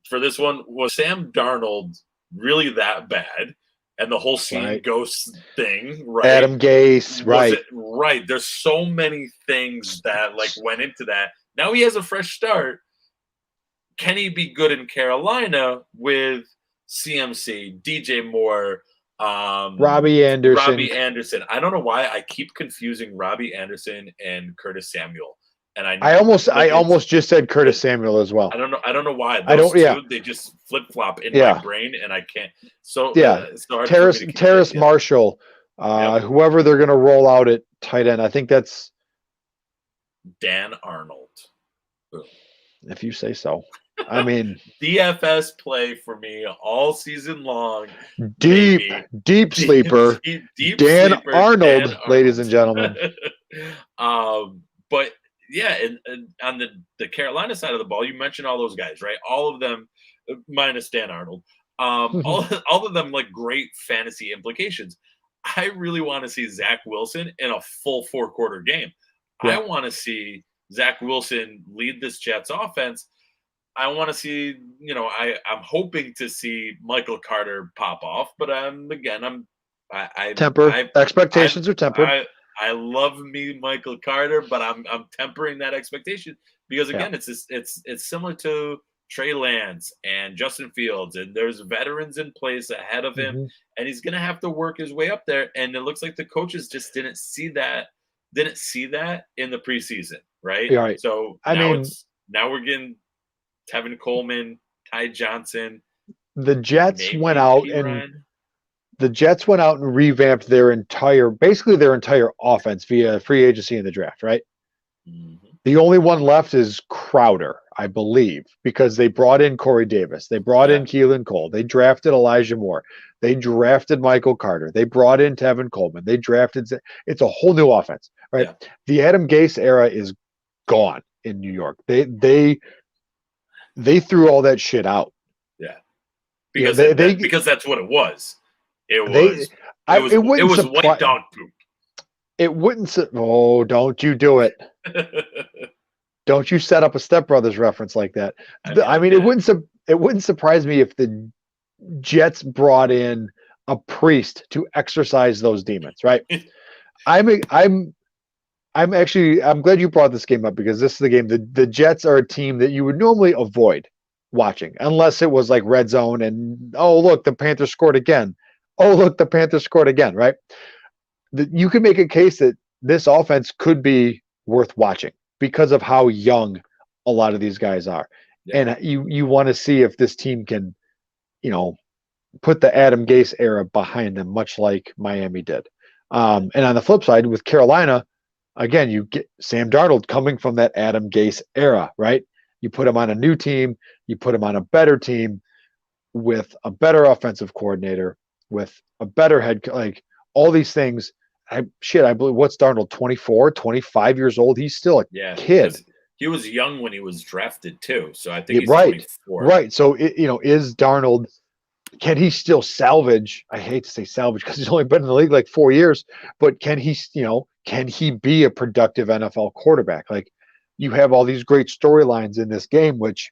S3: For this one, was Sam Darnold really that bad? And the whole scene ghost thing, right?
S2: Adam Gase, right?
S3: Right. There's so many things that went into that. Now he has a fresh start. Can he be good in Carolina with CMC, DJ Moore,
S2: Robbie Anderson?
S3: I don't know why I keep confusing Robbie Anderson and Curtis Samuel. And
S2: I almost just said Curtis Samuel as well.
S3: I don't know why. Those two, they just flip flop in my brain, and I can't. So
S2: Terrace Marshall, whoever they're going to roll out at tight end. I think that's
S3: Dan Arnold.
S2: If you say so. I mean,
S3: DFS play for me all season long.
S2: deep sleeper.
S3: Deep
S2: Dan
S3: sleeper,
S2: Arnold,
S3: Dan
S2: ladies and gentlemen.
S3: But yeah, and on the Carolina side of the ball, you mentioned all those guys, right? All of them, minus Dan Arnold. All of them like great fantasy implications. I really want to see Zach Wilson in a full 4-quarter game. Yeah. I want to see Zach Wilson lead this Jets offense. I want to see, I'm hoping to see Michael Carter pop off, but
S2: expectations are tempered.
S3: I love me Michael Carter, but I'm tempering that expectation because again, it's similar to Trey Lance and Justin Fields, and there's veterans in place ahead of him, and he's going to have to work his way up there. And it looks like the coaches just didn't see that in the preseason, right?
S2: Right.
S3: So now we're getting Tevin Coleman, Ty Johnson.
S2: The Jets went out and revamped their entire offense via free agency and the draft, right? Mm-hmm. The only one left is Crowder, I believe, because they brought in Corey Davis. They brought in Keelan Cole. They drafted Elijah Moore. They drafted Michael Carter. They brought in Tevin Coleman. It's a whole new offense, right? Yeah. The Adam Gase era is gone in New York. They threw all that shit out.
S3: Yeah. Because that's what it was. It was white dog poop.
S2: It wouldn't. Oh, don't you do it. Don't you set up a Step Brothers reference like that. It wouldn't surprise me if the Jets brought in a priest to exorcise those demons, right? I'm glad you brought this game up because this is the game. The Jets are a team that you would normally avoid watching unless it was like red zone and, oh, look, the Panthers scored again. Oh, look, the Panthers scored again, right? You can make a case that this offense could be worth watching because of how young a lot of these guys are. Yeah. And you want to see if this team can, put the Adam Gase era behind them, much like Miami did. And on the flip side, with Carolina, again, you get Sam Darnold coming from that Adam Gase era, right? You put him on a new team, you put him on a better team with a better offensive coordinator, with a better head, like all these things. I believe what's Darnold, 24, 25 years old? He's still a kid.
S3: He was young when he was drafted too. So I think he's
S2: right.
S3: 24.
S2: Right. So, is Darnold, can he still salvage? I hate to say salvage because he's only been in the league like 4 years, but can he be a productive NFL quarterback? Like, you have all these great storylines in this game, which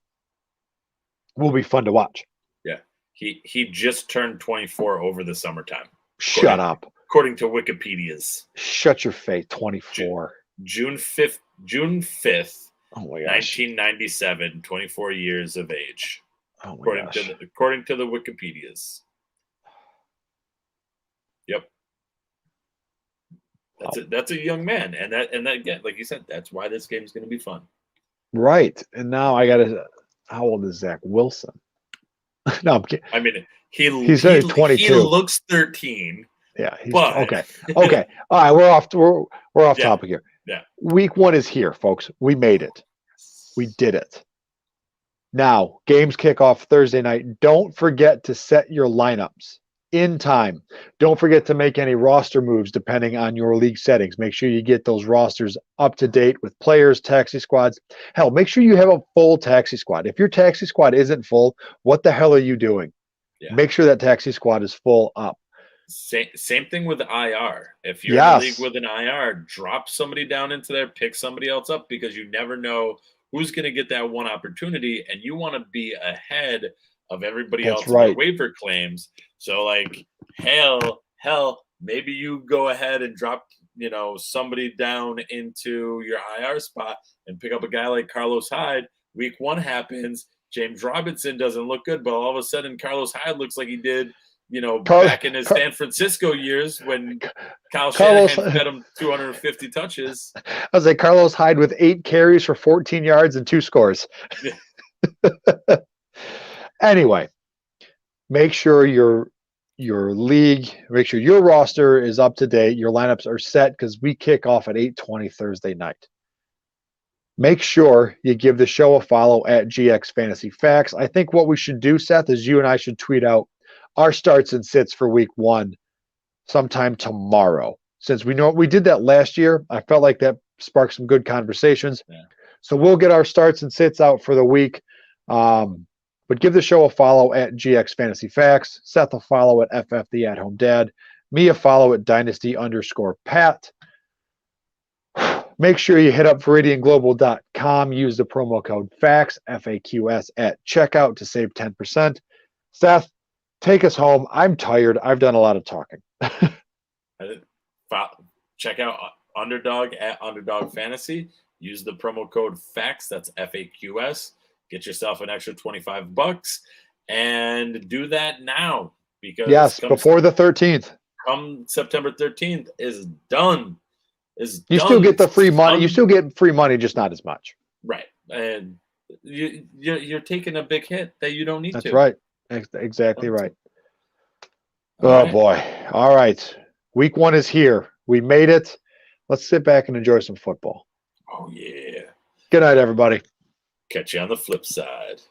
S2: will be fun to watch.
S3: Yeah. He just turned 24 over the summertime.
S2: Shut up.
S3: According to Wikipedia's.
S2: Shut your face. 24.
S3: June 5th.
S2: Oh my gosh.
S3: 1997. 24 years of age.
S2: Oh my gosh.
S3: According to the Wikipedia's. Yep. That's a young man, and that again, like you said, that's why this game is going to be fun.
S2: Right. And now how old is Zach Wilson? No, I'm kidding.
S3: I mean,
S2: he's 22.
S3: He looks 13.
S2: Yeah. Okay. All right. We're off topic here.
S3: Yeah.
S2: Week 1 is here, folks. We made it. We did it. Now, games kick off Thursday night. Don't forget to set your lineups in time. Don't forget to make any roster moves depending on your league settings. Make sure you get those rosters up to date with players, taxi squads. Hell, make sure you have a full taxi squad. If your taxi squad isn't full, what the hell are you doing? Yeah. Make sure that taxi squad is full up.
S3: Same thing with the IR. If you're in a league with an IR, drop somebody down into there, pick somebody else up because you never know who's going to get that one opportunity, and you want to be ahead of everybody else in their waiver claims. So, like, hell, maybe you go ahead and drop, somebody down into your IR spot and pick up a guy like Carlos Hyde. Week 1 happens. James Robinson doesn't look good, but all of a sudden Carlos Hyde looks like he did, back in his San Francisco years when Kyle Shanahan fed him 250 touches.
S2: I was like, Carlos Hyde with 8 carries for 14 yards and 2 scores. Anyway, make sure your roster is up to date. Your lineups are set because we kick off at 8:20 Thursday night. Make sure you give the show a follow at GX Fantasy Facts. I think what we should do, Seth, is you and I should tweet out our starts and sits for week 1 sometime tomorrow. Since we know we did that last year, I felt like that sparked some good conversations. Yeah. So we'll get our starts and sits out for the week. But give the show a follow at GX Fantasy Facts. Seth a follow at FF the At Home Dad. Me a follow at Dynasty_Pat. Make sure you hit up ViridianGlobal.com. Use the promo code FAQS, FAQS, at checkout to save 10%. Seth, take us home. I'm tired. I've done a lot of talking.
S3: Check out Underdog at Underdog Fantasy. Use the promo code FAQS. That's FAQS. Get yourself an extra $25 and do that now. Because
S2: before the 13th.
S3: Come September 13th is done.
S2: Still get the free money. You still get free money, just not as much.
S3: Right. And you're taking a big hit that you don't need to.
S2: That's right. Exactly right. Oh, boy. All right. Week 1 is here. We made it. Let's sit back and enjoy some football.
S3: Oh, yeah.
S2: Good night, everybody.
S3: Catch you on the flip side.